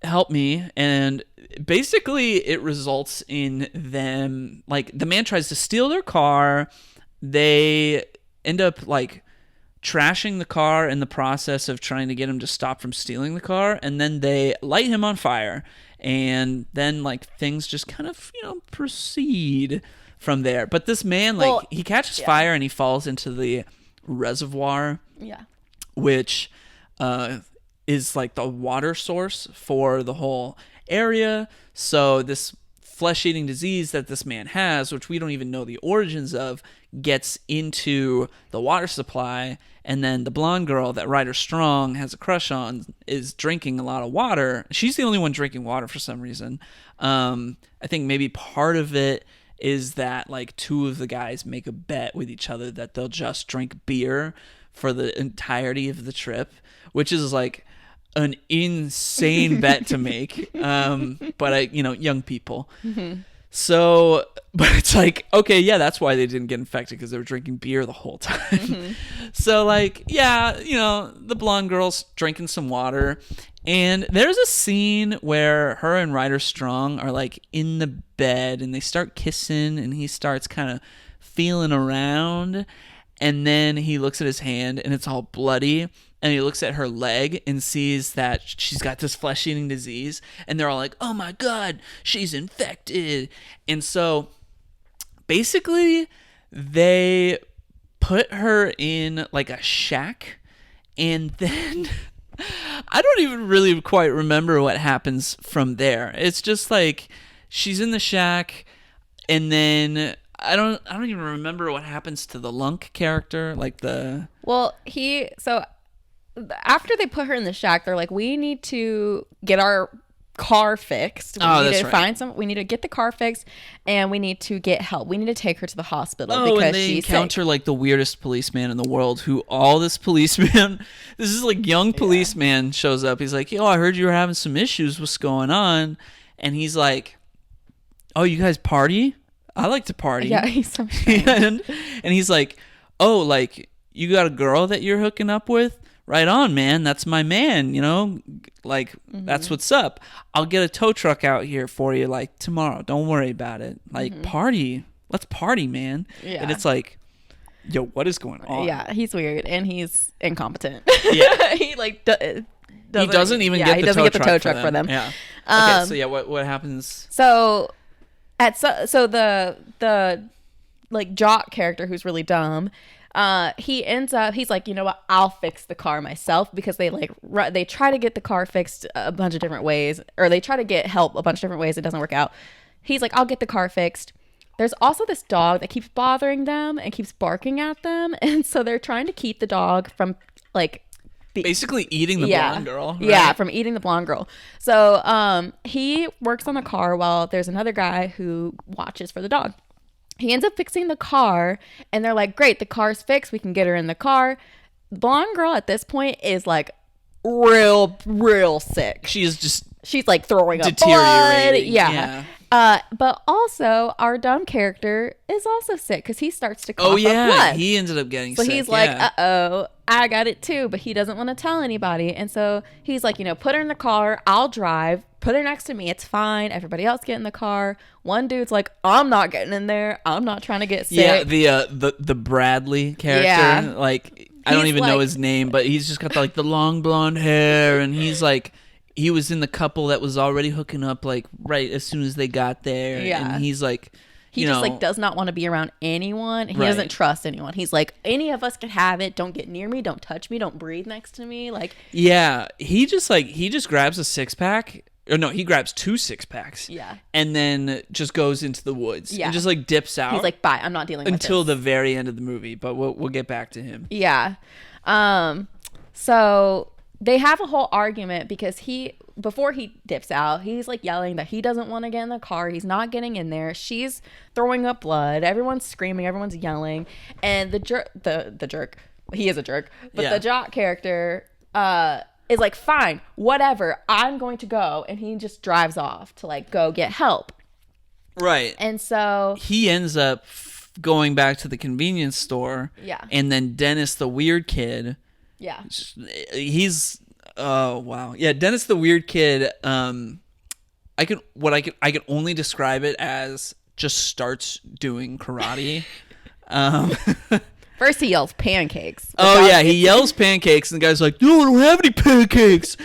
help me, and basically it results in them like the man tries to steal their car. They end up like trashing the car in the process of trying to get him to stop from stealing the car, and then they light him on fire, and then like things just kind of proceed from there. But this man he catches fire and he falls into the reservoir, which is like the water source for the whole area. So this flesh-eating disease that this man has, which we don't even know the origins of, gets into the water supply, and then the blonde girl that Ryder Strong has a crush on is drinking a lot of water. She's the only one drinking water for some reason. I think maybe part of it is that like two of the guys make a bet with each other that they'll just drink beer for the entirety of the trip, which is like an insane bet to make. But young people. So, but it's like, okay, yeah, that's why they didn't get infected, because they were drinking beer the whole time. So like, yeah, the blonde girl's drinking some water, and there's a scene where her and Ryder Strong are like in the bed, and they start kissing, and he starts kind of feeling around, and then he looks at his hand and it's all bloody, and he looks at her leg and sees that she's got this flesh-eating disease, and they're all like, oh my god, she's infected. And so basically they put her in like a shack, and then I don't even really quite remember what happens from there. It's just like she's in the shack, and then I don't even remember what happens to the lunk character, after they put her in the shack, they're like, we need to get our car fixed. We need to get the car fixed, and we need to get help. We need to take her to the hospital because and they she's encounter sick. Like the weirdest policeman in the world, this is like young policeman shows up. He's like, yo, I heard you were having some issues. What's going on? And he's like, oh, you guys party? I like to party. Yeah, he's so strange. and he's like, oh, like you got a girl that you're hooking up with? Right on, man. That's my man, that's what's up. I'll get a tow truck out here for you like tomorrow. Don't worry about it. Like party. Let's party, man. Yeah. And it's like, yo, what is going on? Yeah, he's weird and he's incompetent. Yeah. He doesn't even get the tow truck for them. Yeah. Okay, so yeah, what happens? So the like jock character who's really dumb, he ends up, he's like, you know what, I'll fix the car myself, because they try to get the car fixed a bunch of different ways, or they try to get help a bunch of different ways. It doesn't work out. He's like, I'll get the car fixed. There's also this dog that keeps bothering them and keeps barking at them, and so they're trying to keep the dog from like basically eating the blonde girl. Right? Yeah, from eating the blonde girl. So he works on the car while there's another guy who watches for the dog. He ends up fixing the car, and they're like, great, the car's fixed, we can get her in the car. The blonde girl at this point is like real sick. She's like throwing up blood. Yeah. But also our dumb character is also sick, because he starts to cough up blood. He ended up getting sick. So he's like, uh-oh, I got it too, but he doesn't want to tell anybody. And so he's like, put her in the car, I'll drive, put her next to me, it's fine, everybody else get in the car. One dude's like, I'm not getting in there, I'm not trying to get sick. Yeah, the Bradley character, like, I don't even know his name, but he's just got the long blonde hair, and he's like, he was in the couple that was already hooking up like right as soon as they got there. Yeah. And he's like, he just like does not want to be around anyone. He doesn't trust anyone. He's like, any of us could have it. Don't get near me. Don't touch me. Don't breathe next to me. Like, yeah, he just grabs a 6-pack. Or no, he grabs 2 6-packs. Yeah. And then just goes into the woods. Yeah. And just like dips out. He's like, bye, I'm not dealing with this. Until the very end of the movie. But we'll get back to him. Yeah. So they have a whole argument, because before he dips out, he's like yelling that he doesn't want to get in the car. He's not getting in there. She's throwing up blood. Everyone's screaming. Everyone's yelling. And the jerk, he is a jerk, but the jock character is like, fine, whatever, I'm going to go. And he just drives off to like go get help. Right. And so he ends up going back to the convenience store. Yeah. And then Dennis, the weird kid. Yeah. He's wow. Yeah, Dennis the weird kid, I can only describe it as just starts doing karate. First he yells pancakes. Oh yeah, he yells pancakes, and the guy's like, "No, I don't have any pancakes."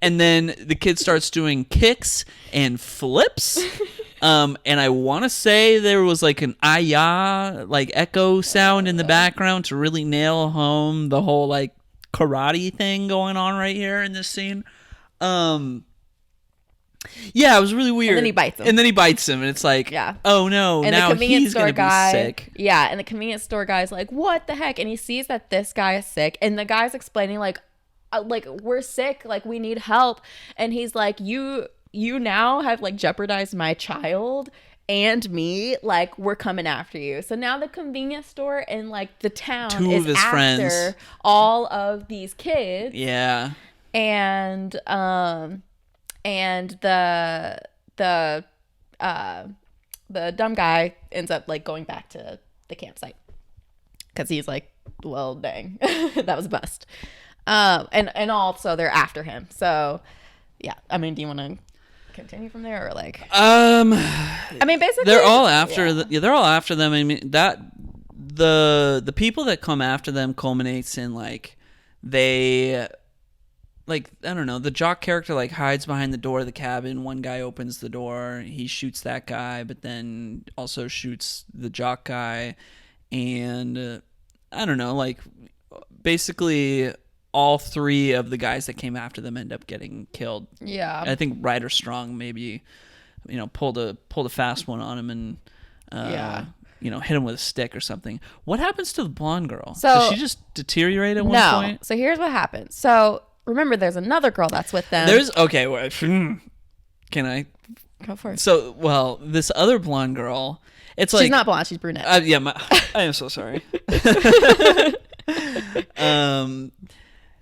And then the kid starts doing kicks and flips. And I want to say there was like an ah-ya, like echo sound in the background to really nail home the whole like karate thing going on right here in this scene. Yeah, it was really weird. And then he bites him. And it's like, oh no, and now he's going to be sick. Yeah, and the convenience store guy's like, what the heck? And he sees that this guy is sick, and the guy's explaining like we're sick, like we need help. And he's like, you now have like jeopardized my child and me, like we're coming after you. So now the convenience store and like the town is after friends. All of these kids. Yeah. And the dumb guy ends up like going back to the campsite, because he's like, well, dang, that was a bust. And also they're after him. So yeah, I mean, do you want to continue from there, or like I mean, basically they're all after they're all after them. I mean, that the people that come after them culminates in like they, like, I don't know, the jock character like hides behind the door of the cabin. One guy opens the door, he shoots that guy, but then also shoots the jock guy. And I don't know, like basically all 3 of the guys that came after them end up getting killed. Yeah. I think Ryder Strong maybe, pulled a fast one on him and hit him with a stick or something. What happens to the blonde girl? So does she just deteriorate at one point? So here's what happens. So remember, there's another girl that's with them. Can I go for it? So, well, this other blonde girl, she's not blonde, she's brunette. I am so sorry.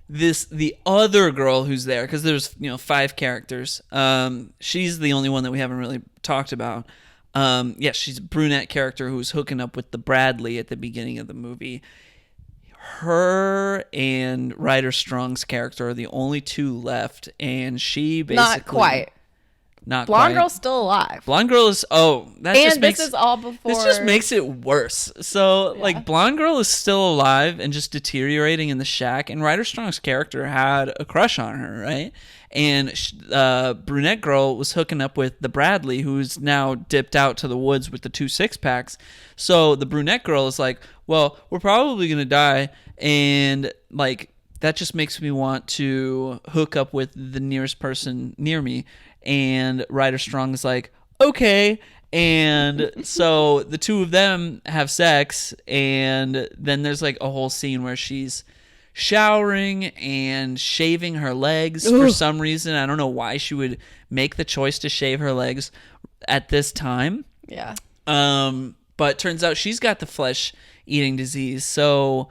The other girl who's there, because there's 5 characters. She's the only one that we haven't really talked about. She's a brunette character who's hooking up with the Bradley at the beginning of the movie. Her and Ryder Strong's character are the only 2 left, and she basically not quite. not Blonde quite. Girl's still alive. Blonde Girl is This is all before. This just makes it worse. So like Blonde Girl is still alive and just deteriorating in the shack, and Ryder Strong's character had a crush on her, right? And Brunette Girl was hooking up with the Bradley, who's now dipped out to the woods with the 2 6-packs. So the Brunette Girl is like, well, we're probably gonna die, and like that just makes me want to hook up with the nearest person near me. And Ryder Strong is like, okay. And so the two of them have sex, and then there's like a whole scene where she's showering and shaving her legs for some reason. I don't know why she would make the choice to shave her legs at this time. Yeah. But turns out she's got the flesh-eating disease. So,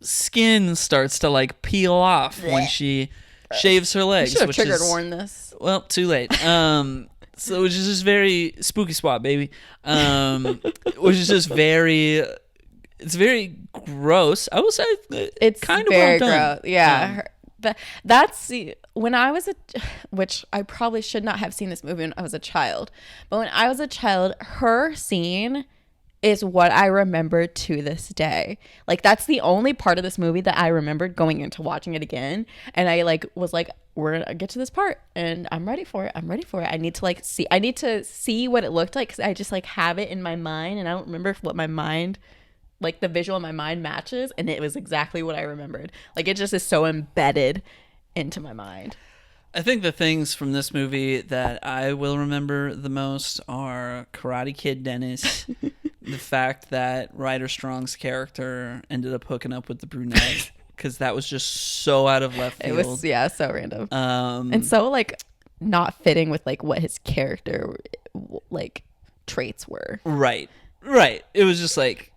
skin starts to like peel off when she shaves her legs. You should have triggered warned this. Well, too late. So which is just very spooky swap, baby. Which is just it's very gross. I will say it's kind of very well done. Gross. Yeah. When I was which I probably should not have seen this movie when I was a child, but when I was a child, her scene is what I remember to this day. Like that's the only part of this movie that I remembered going into watching it again, and I like was like, we're gonna get to this part and I'm ready for it. I need to see what it looked like, because I just like have it in my mind and I don't remember what my mind, like the visual in my mind matches, and it was exactly what I remembered. Like it just is so embedded into my mind. I think the things from this movie that I will remember the most are Karate Kid Dennis, the fact that Ryder Strong's character ended up hooking up with the brunette, because that was just so out of left field. It was, so random. And so like not fitting with like what his character like traits were. Right. It was just like,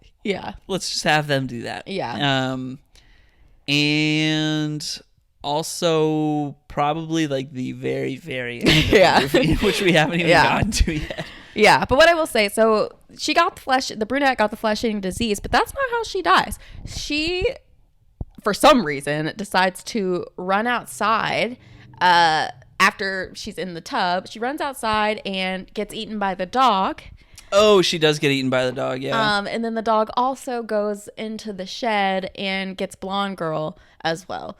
let's just have them do that. Yeah. And also probably like the very, very end of the movie, which we haven't even gotten to yet. Yeah, but what I will say, so she got the brunette got the flesh-eating disease, but that's not how she dies. She, for some reason, decides to run outside after she's in the tub. She runs outside and gets eaten by the dog. Oh, she does get eaten by the dog, yeah. And then the dog also goes into the shed and gets Blonde Girl as well.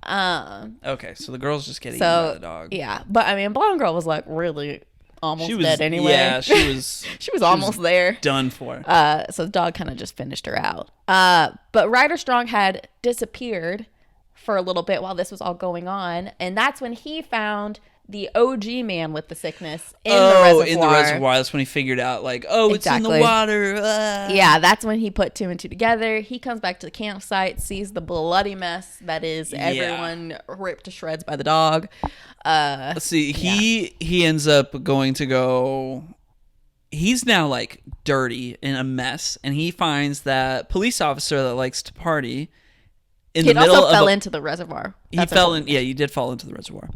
Okay, so the girls just get eaten by the dog. Yeah, but I mean, Blonde Girl was like really almost dead anyway. Yeah, she was. she was almost there. Done for. So the dog kind of just finished her out. But Ryder Strong had disappeared for a little bit while this was all going on, and that's when he found the OG man with the sickness in the reservoir. In the reservoir. That's when he figured out, like, it's in the water. Yeah, that's when he put 2 and 2 together. He comes back to the campsite, sees the bloody mess that is everyone ripped to shreds by the dog. Let's see. He ends up going to go. He's now like dirty and a mess, and he finds that police officer that likes to party. He also fell into the reservoir. He fell in. Yeah, he did fall into the reservoir.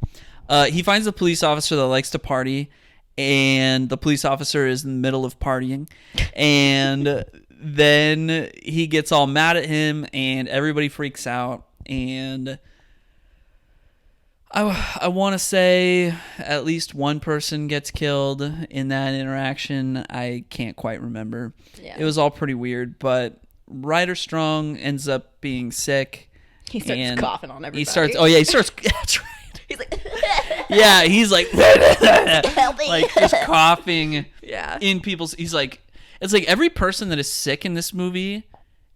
He finds a police officer that likes to party, and the police officer is in the middle of partying, and then he gets all mad at him, and everybody freaks out, and I want to say at least one person gets killed in that interaction. I can't quite remember. Yeah. It was all pretty weird, but Ryder Strong ends up being sick. He starts coughing on everybody. He starts. That's right. He's like, he's like, help me. Like just coughing in people's. He's like, it's like every person that is sick in this movie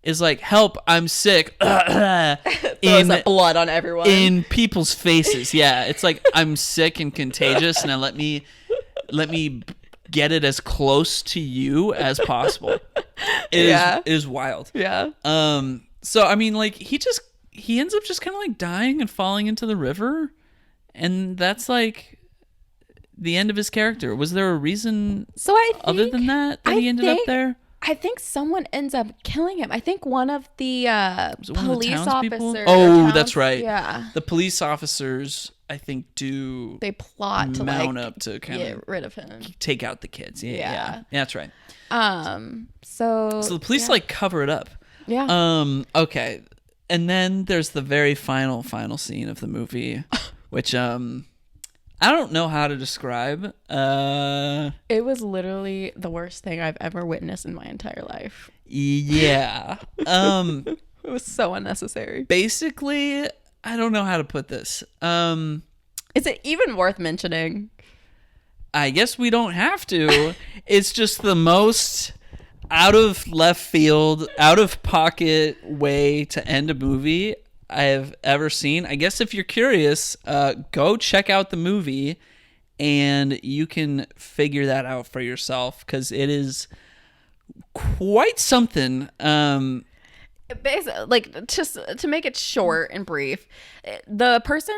is like, help, I'm sick. Throws up blood on everyone. In people's faces. Yeah. It's like, I'm sick and contagious, and now let me get it as close to you as possible. It is wild. Yeah. So I mean, like he ends up just kind of like dying and falling into the river. And that's like the end of his character. Was there a reason other than that he ended up there? I think someone ends up killing him. I think one of the police officers. Oh, that's right. Yeah. The police officers, I think, they plot to mount up to kind of get rid of him. Take out the kids. Yeah, that's right. So the police like cover it up. Yeah. Okay. And then there's the very final scene of the movie, which I don't know how to describe. It was literally the worst thing I've ever witnessed in my entire life. Yeah. It was so unnecessary. Basically, I don't know how to put this. Is it even worth mentioning? I guess we don't have to. It's just the most out of left field, out of pocket way to end a movie I have ever seen. I guess if you're curious, go check out the movie and you can figure that out for yourself, because it is quite something. Basically, like, just to make it short and brief, the person,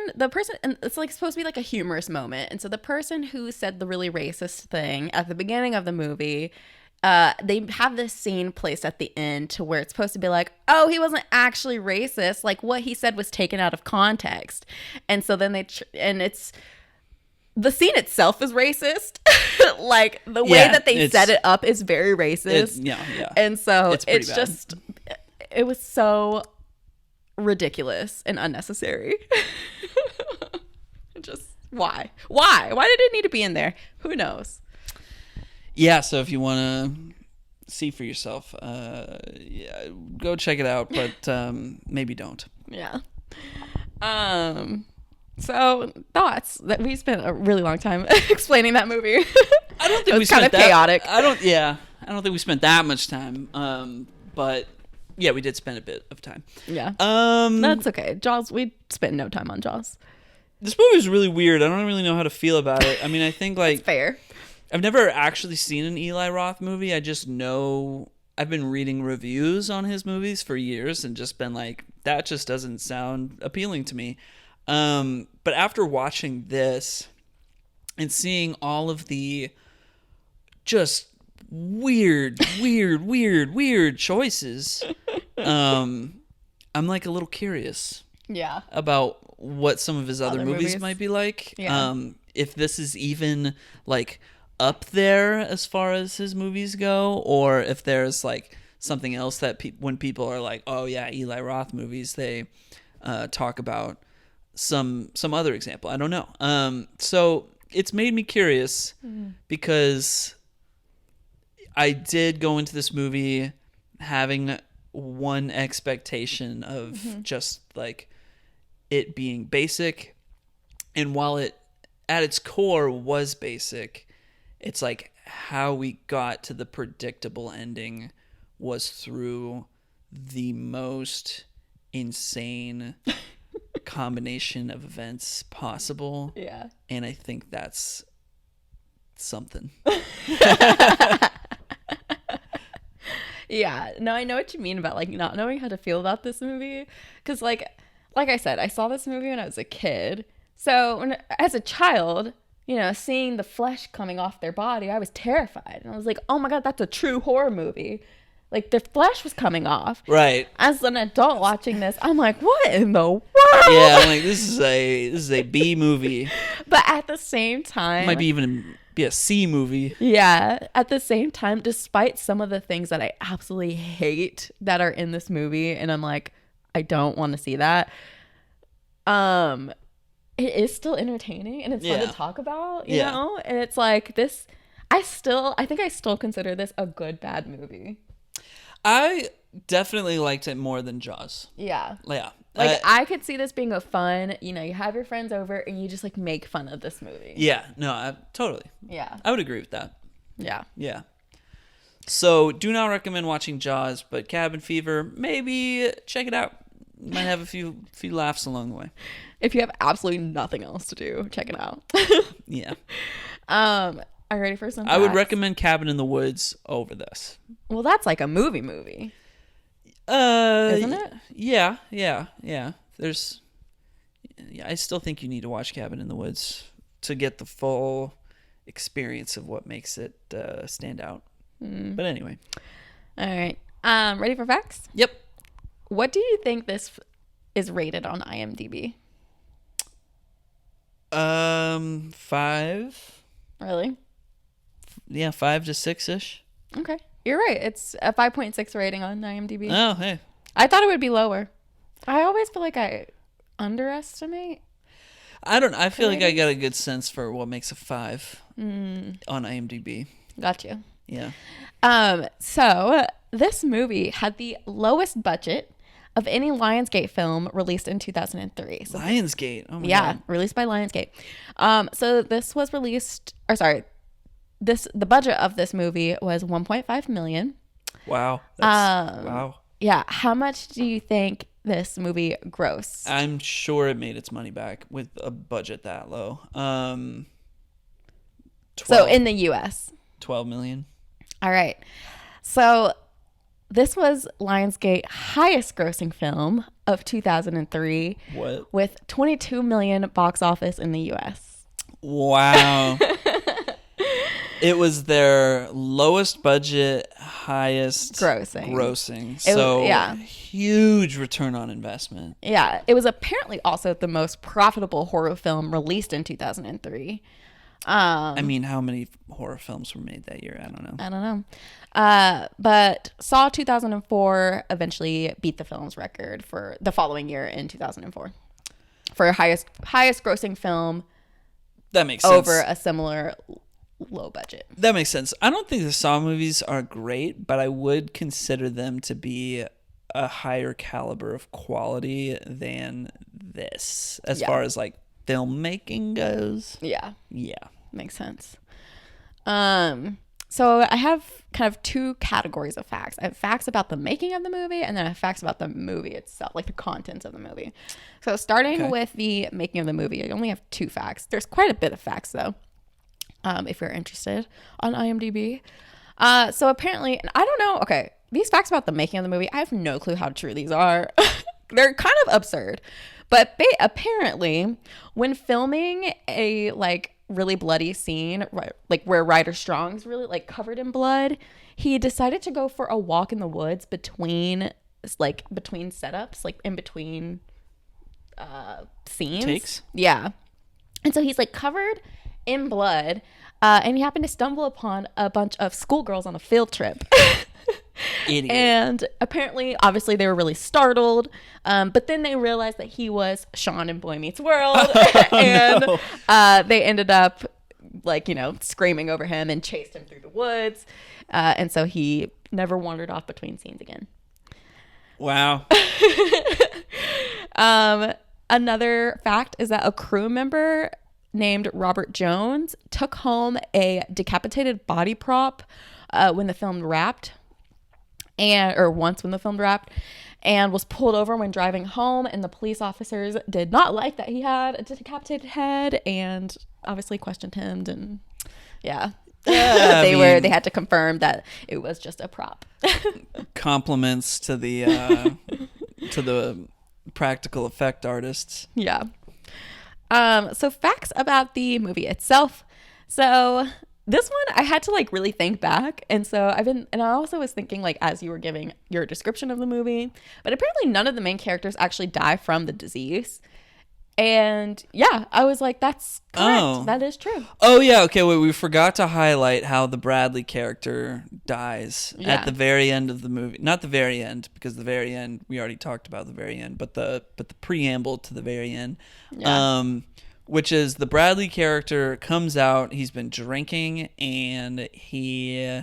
and it's like supposed to be like a humorous moment, and so the person who said the really racist thing at the beginning of the movie, they have this scene placed at the end to where it's supposed to be like, oh, he wasn't actually racist, like what he said was taken out of context, and so then it's the scene itself is racist. Like the way that they set it up is very racist. Yeah. And so it's bad. just, it was so ridiculous and unnecessary. Just why did it need to be in there? Who knows? Yeah, so if you want to see for yourself, go check it out, but maybe don't. Yeah. So thoughts that we spent a really long time explaining that movie. I don't think it was kind of chaotic. I don't think we spent that much time. But yeah, we did spend a bit of time. Yeah. That's okay. Jaws, we spent no time on Jaws. This movie is really weird. I don't really know how to feel about it. I mean, I think like That's fair. I've never actually seen an Eli Roth movie. I just know I've been reading reviews on his movies for years and just been like, that just doesn't sound appealing to me. But after watching this and seeing all of the just weird choices, I'm like a little curious. Yeah. About what some of his other movies might be like. Yeah. If this is even like up there as far as his movies go, or if there's like something else that when people are like, oh yeah, Eli Roth movies, they talk about some other example. I don't know. So it's made me curious because I did go into this movie having one expectation of just like it being basic, and while it at its core was basic, it's like how we got to the predictable ending was through the most insane combination of events possible. Yeah. And I think that's something. Yeah. No, I know what you mean about like not knowing how to feel about this movie, because like I said, I saw this movie when I was a kid. So as a child, you know, seeing the flesh coming off their body, I was terrified. And I was like, oh my God, that's a true horror movie. Like, their flesh was coming off. Right. As an adult watching this, I'm like, what in the world? Yeah, I'm like, this is a B movie. But at the same time, It might be even be a C movie. Yeah. At the same time, despite some of the things that I absolutely hate that are in this movie, and I'm like, I don't want to see that. It is still entertaining and it's fun to talk about, you know? And it's like this, I think I still consider this a good, bad movie. I definitely liked it more than Jaws. Yeah. Yeah. Like, I could see this being a fun, you know, you have your friends over and you just like make fun of this movie. Yeah. No, totally. Yeah. I would agree with that. Yeah. Yeah. So, do not recommend watching Jaws, but Cabin Fever, maybe check it out. Might have a few laughs along the way. If you have absolutely nothing else to do, check it out. Yeah. Are you ready for some facts? I would recommend Cabin in the Woods over this. Well, that's like a movie. Isn't it? Yeah. There's I still think you need to watch Cabin in the Woods to get the full experience of what makes it stand out. But anyway. All right. Ready for facts? Yep. What do you think this is rated on IMDb? 5. Really? Yeah, 5 to 6-ish. Okay. You're right. It's a 5.6 rating on IMDb. Oh, hey. I thought it would be lower. I always feel like I underestimate. I don't. I feel like I got a good sense for what makes a 5 on IMDb. Got you. Yeah. So this movie had the lowest budget of any Lionsgate film released in 2003. So Lionsgate. Oh my God. Released by Lionsgate. So this was released, or sorry, the budget of this movie was 1.5 million. Wow. Wow. Yeah. How much do you think this movie grossed? I'm sure it made its money back with a budget that low. 12, so in the US. 12 million. All right. So this was Lionsgate highest grossing film of 2003. What? With 22 million box office in the US. Wow. It was their lowest budget, highest grossing. So huge return on investment. Yeah. It was apparently also the most profitable horror film released in 2003. I mean, how many horror films were made that year? I don't know. But Saw 2004 eventually beat the film's record for the following year in 2004 for highest grossing film. That makes sense. Over a similar low budget. That makes sense. I don't think the Saw movies are great, but I would consider them to be a higher caliber of quality than this as far as like filmmaking goes. Yeah. Makes sense. So I have kind of two categories of facts. I have facts about the making of the movie, and then I have facts about the movie itself, like the contents of the movie. So starting with the making of the movie, I only have two facts. There's quite a bit of facts though, if you're interested, on IMDb. So apparently, and I don't know, okay, these facts about the making of the movie, I have no clue how true these are. They're kind of absurd. But apparently, when filming a like really bloody scene, like where Ryder Strong's really like covered in blood, he decided to go for a walk in the woods between setups, like in between scenes. Takes? Yeah. And so he's like covered in blood, and he happened to stumble upon a bunch of schoolgirls on a field trip. Idiot. And apparently, obviously, they were really startled. But then they realized that he was Sean in Boy Meets World. And they ended up, like, screaming over him and chased him through the woods. And so he never wandered off between scenes again. Wow. Another fact is that a crew member named Robert Jones took home a decapitated body prop when the film wrapped. Once when the film wrapped, and was pulled over when driving home, and the police officers did not like that he had a decapitated head and obviously questioned him, and they had to confirm that it was just a prop. Compliments to the practical effect artists. Yeah. So facts about the movie itself. So this one I had to like really think back, and so I also was thinking, like, as you were giving your description of the movie, but apparently none of the main characters actually die from the disease. And yeah, I was like, that's correct. Oh. That is true. Oh yeah, okay, wait, we forgot to highlight how the Bradley character dies at the very end of the movie. Not the very end, because the very end, we already talked about the very end, but the preamble to the very end. Yeah. Which is the Bradley character comes out, he's been drinking, and he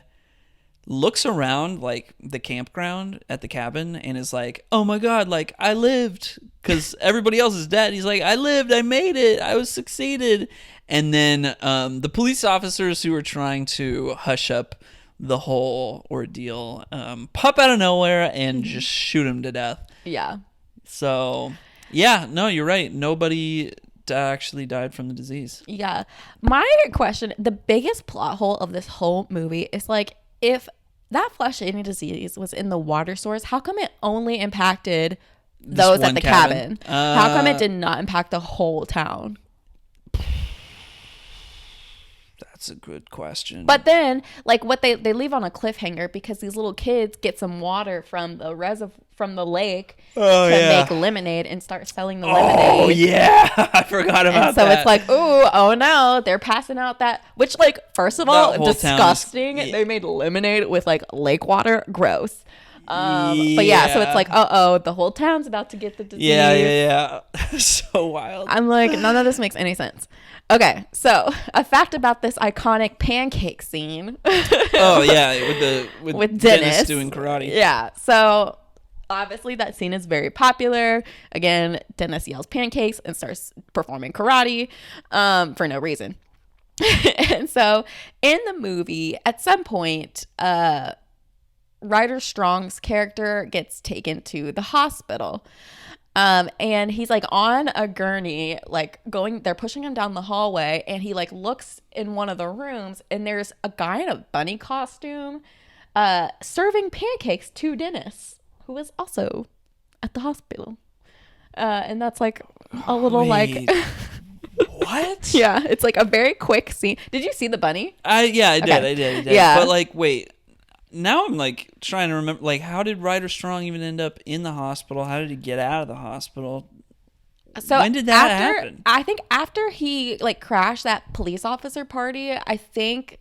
looks around like the campground at the cabin and is like, oh my God, like I lived, because everybody else is dead. He's like, I lived, I made it, I was succeeded. And then the police officers who are trying to hush up the whole ordeal pop out of nowhere and just shoot him to death. Yeah. So yeah, no, you're right. Nobody actually died from the disease. Yeah. My question, the biggest plot hole of this whole movie is, like, if that flesh-eating disease was in the water source, how come it only impacted those at the cabin? How come it did not impact the whole town? That's a good question. But then, like, what they leave on a cliffhanger, because these little kids get some water from the lake to make lemonade and start selling the lemonade. Oh yeah, I forgot about and so that. It's like, oh no, they're passing out that, which, like, first of all, disgusting. They made lemonade with like lake water, gross. But yeah, so it's like, the whole town's about to get the disease. Yeah. So wild. I'm like, none of this makes any sense. Okay, so a fact about this iconic pancake scene. Oh yeah, with Dennis doing karate. Yeah, so obviously that scene is very popular. Again, Dennis yells pancakes and starts performing karate for no reason. And so in the movie, at some point, Ryder Strong's character gets taken to the hospital. And he's like on a gurney, like they're pushing him down the hallway, and he like looks in one of the rooms, and there's a guy in a bunny costume serving pancakes to Dennis, who is also at the hospital. And that's like a little like what? Yeah, it's like a very quick scene. Did you see the bunny? I did. Yeah. But like, wait. Now I'm like trying to remember, like, how did Ryder Strong even end up in the hospital? How did he get out of the hospital? So when did that happen? I think after he like crashed that police officer party, I think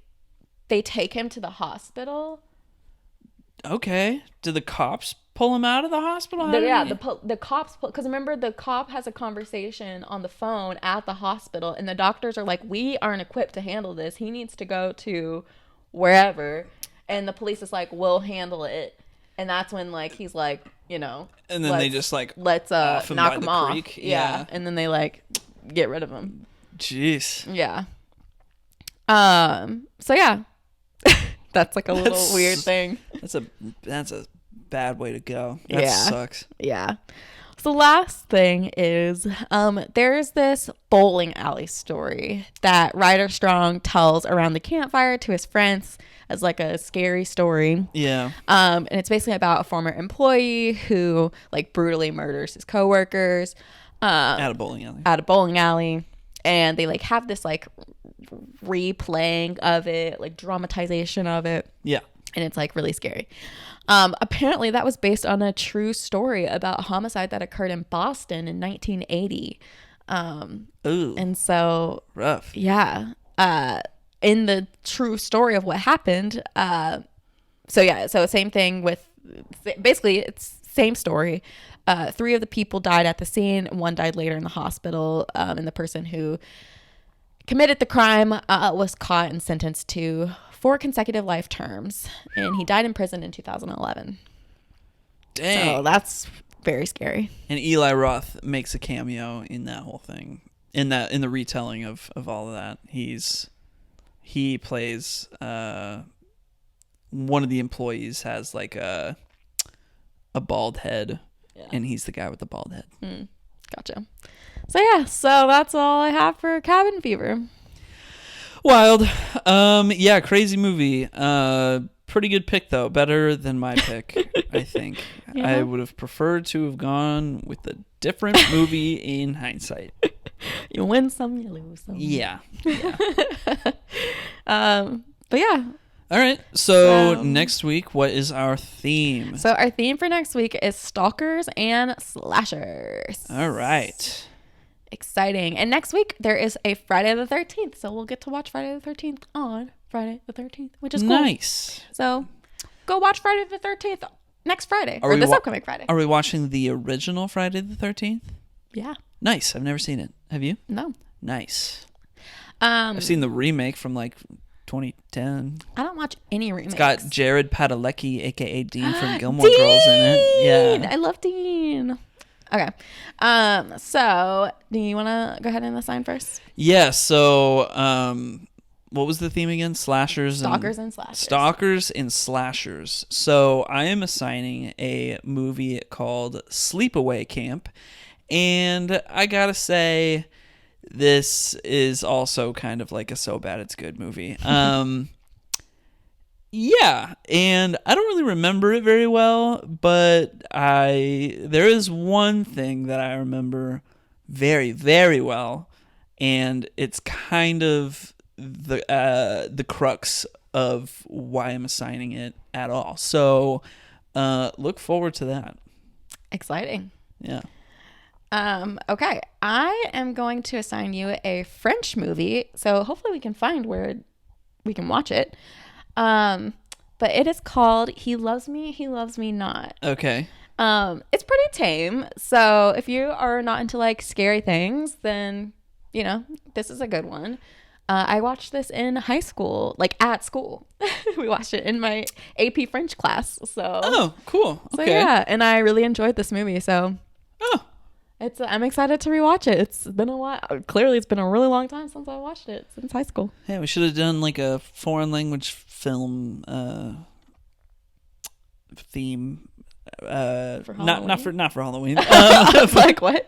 they take him to the hospital. Okay. Did the cops pull him out of the hospital? The cops, because remember the cop has a conversation on the phone at the hospital, and the doctors are like, we aren't equipped to handle this. He needs to go to wherever. And the police is like, we'll handle it. And that's when like he's like, you know, and then they just like let's knock him off. Creek. Yeah. And then they like get rid of him. Jeez. Yeah. So yeah. That's like a little weird thing. That's a bad way to go. That sucks. Yeah. So the last thing is there's this bowling alley story that Ryder Strong tells around the campfire to his friends as like a scary story. Yeah. And it's basically about a former employee who like brutally murders his coworkers at a bowling alley. And they like have this like replaying of it, like dramatization of it. Yeah. And it's like really scary. Apparently that was based on a true story about a homicide that occurred in Boston in 1980. Ooh. And so rough. Yeah. In the true story of what happened. So same thing with, basically it's same story. 3 of the people died at the scene. 1 died later in the hospital. And the person who committed the crime was caught and sentenced to 4 consecutive life terms, and he died in prison in 2011. Dang. So that's very scary. And Eli Roth makes a cameo in that whole thing. In the retelling of all of that. He plays one of the employees has like a bald head, and he's the guy with the bald head. Gotcha. So that's all I have for Cabin Fever. Wild. Yeah, crazy movie. Pretty good pick though. Better than my pick, I think. Yeah. I would have preferred to have gone with a different movie in hindsight. You win some, you lose some. Yeah. But yeah. All right. So next week, what is our theme? So our theme for next week is stalkers and slashers. All right. Exciting. And next week there is a Friday the 13th, so we'll get to watch Friday the 13th on Friday the 13th, which is cool. Nice. So go watch Friday the 13th next Friday, or this upcoming Friday. Are we watching the original Friday the 13th? Yeah. Nice. I've never seen it. Have you? No. Nice. I've seen the remake from like 2010. I don't watch any remakes. It's got Jared Padalecki, aka Dean from Gilmore Girls, in it. Yeah. I love Dean. Okay. So do you want to go ahead and assign first? Yeah. So, what was the theme again? Stalkers and slashers. So I am assigning a movie called Sleepaway Camp. And I gotta say, this is also kind of like a so bad it's good movie. Yeah, and I don't really remember it very well, but there is one thing that I remember very, very well, and it's kind of the crux of why I'm assigning it at all. So, look forward to that. Exciting. Yeah. Okay, I am going to assign you a French movie, so hopefully we can find where we can watch it. but it is called He Loves Me, He Loves Me Not. Okay. It's pretty tame. So if you are not into like scary things, then this is a good one. I watched this in high school, like at school. We watched it in my AP French class. So oh, cool. Okay. So yeah, and I really enjoyed this movie. So I'm excited to rewatch it. It's been a while. Clearly, it's been a really long time since I watched it, since high school. Yeah, we should have done like a foreign language film theme. For Halloween? Not for Halloween. I was like, what?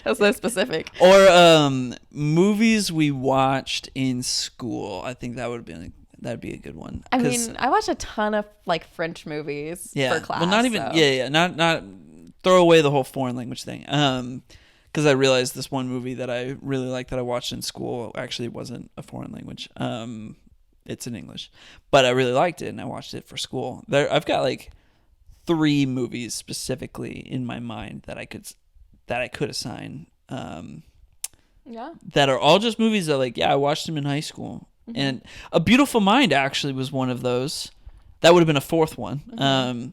That's so specific. Or movies we watched in school. I think that'd be a good one. I mean, I watched a ton of like French movies for class. Well, not even not throw away the whole foreign language thing. Because I realized this one movie that I really liked that I watched in school actually wasn't a foreign language. It's in English, but I really liked it and I watched it for school. I've got like 3 movies specifically in my mind that I could assign. That are all just movies that I watched them in high school. Mm-hmm. And A Beautiful Mind actually was one of those. That would have been a 4th one. Mm-hmm.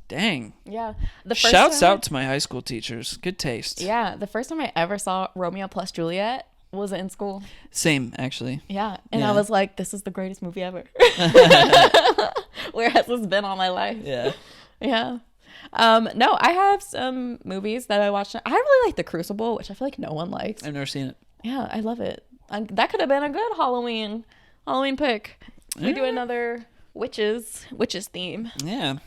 Dang. Yeah. Shouts out to my high school teachers. Good taste. Yeah. The first time I ever saw Romeo plus Juliet was in school. Same, actually. Yeah. And I was like, this is the greatest movie ever. Where has this been all my life? Yeah. Yeah. No, I have some movies that I watched. I really like The Crucible, which I feel like no one likes. I've never seen it. Yeah, I love it. That could have been a good Halloween pick. We do another witches theme. Yeah.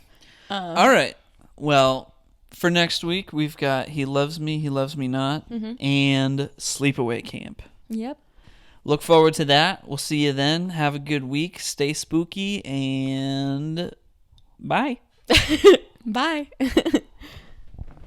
All right. Well, for next week, we've got He Loves Me, He Loves Me Not, and Sleepaway Camp. Yep. Look forward to that. We'll see you then. Have a good week. Stay spooky, and bye. Bye.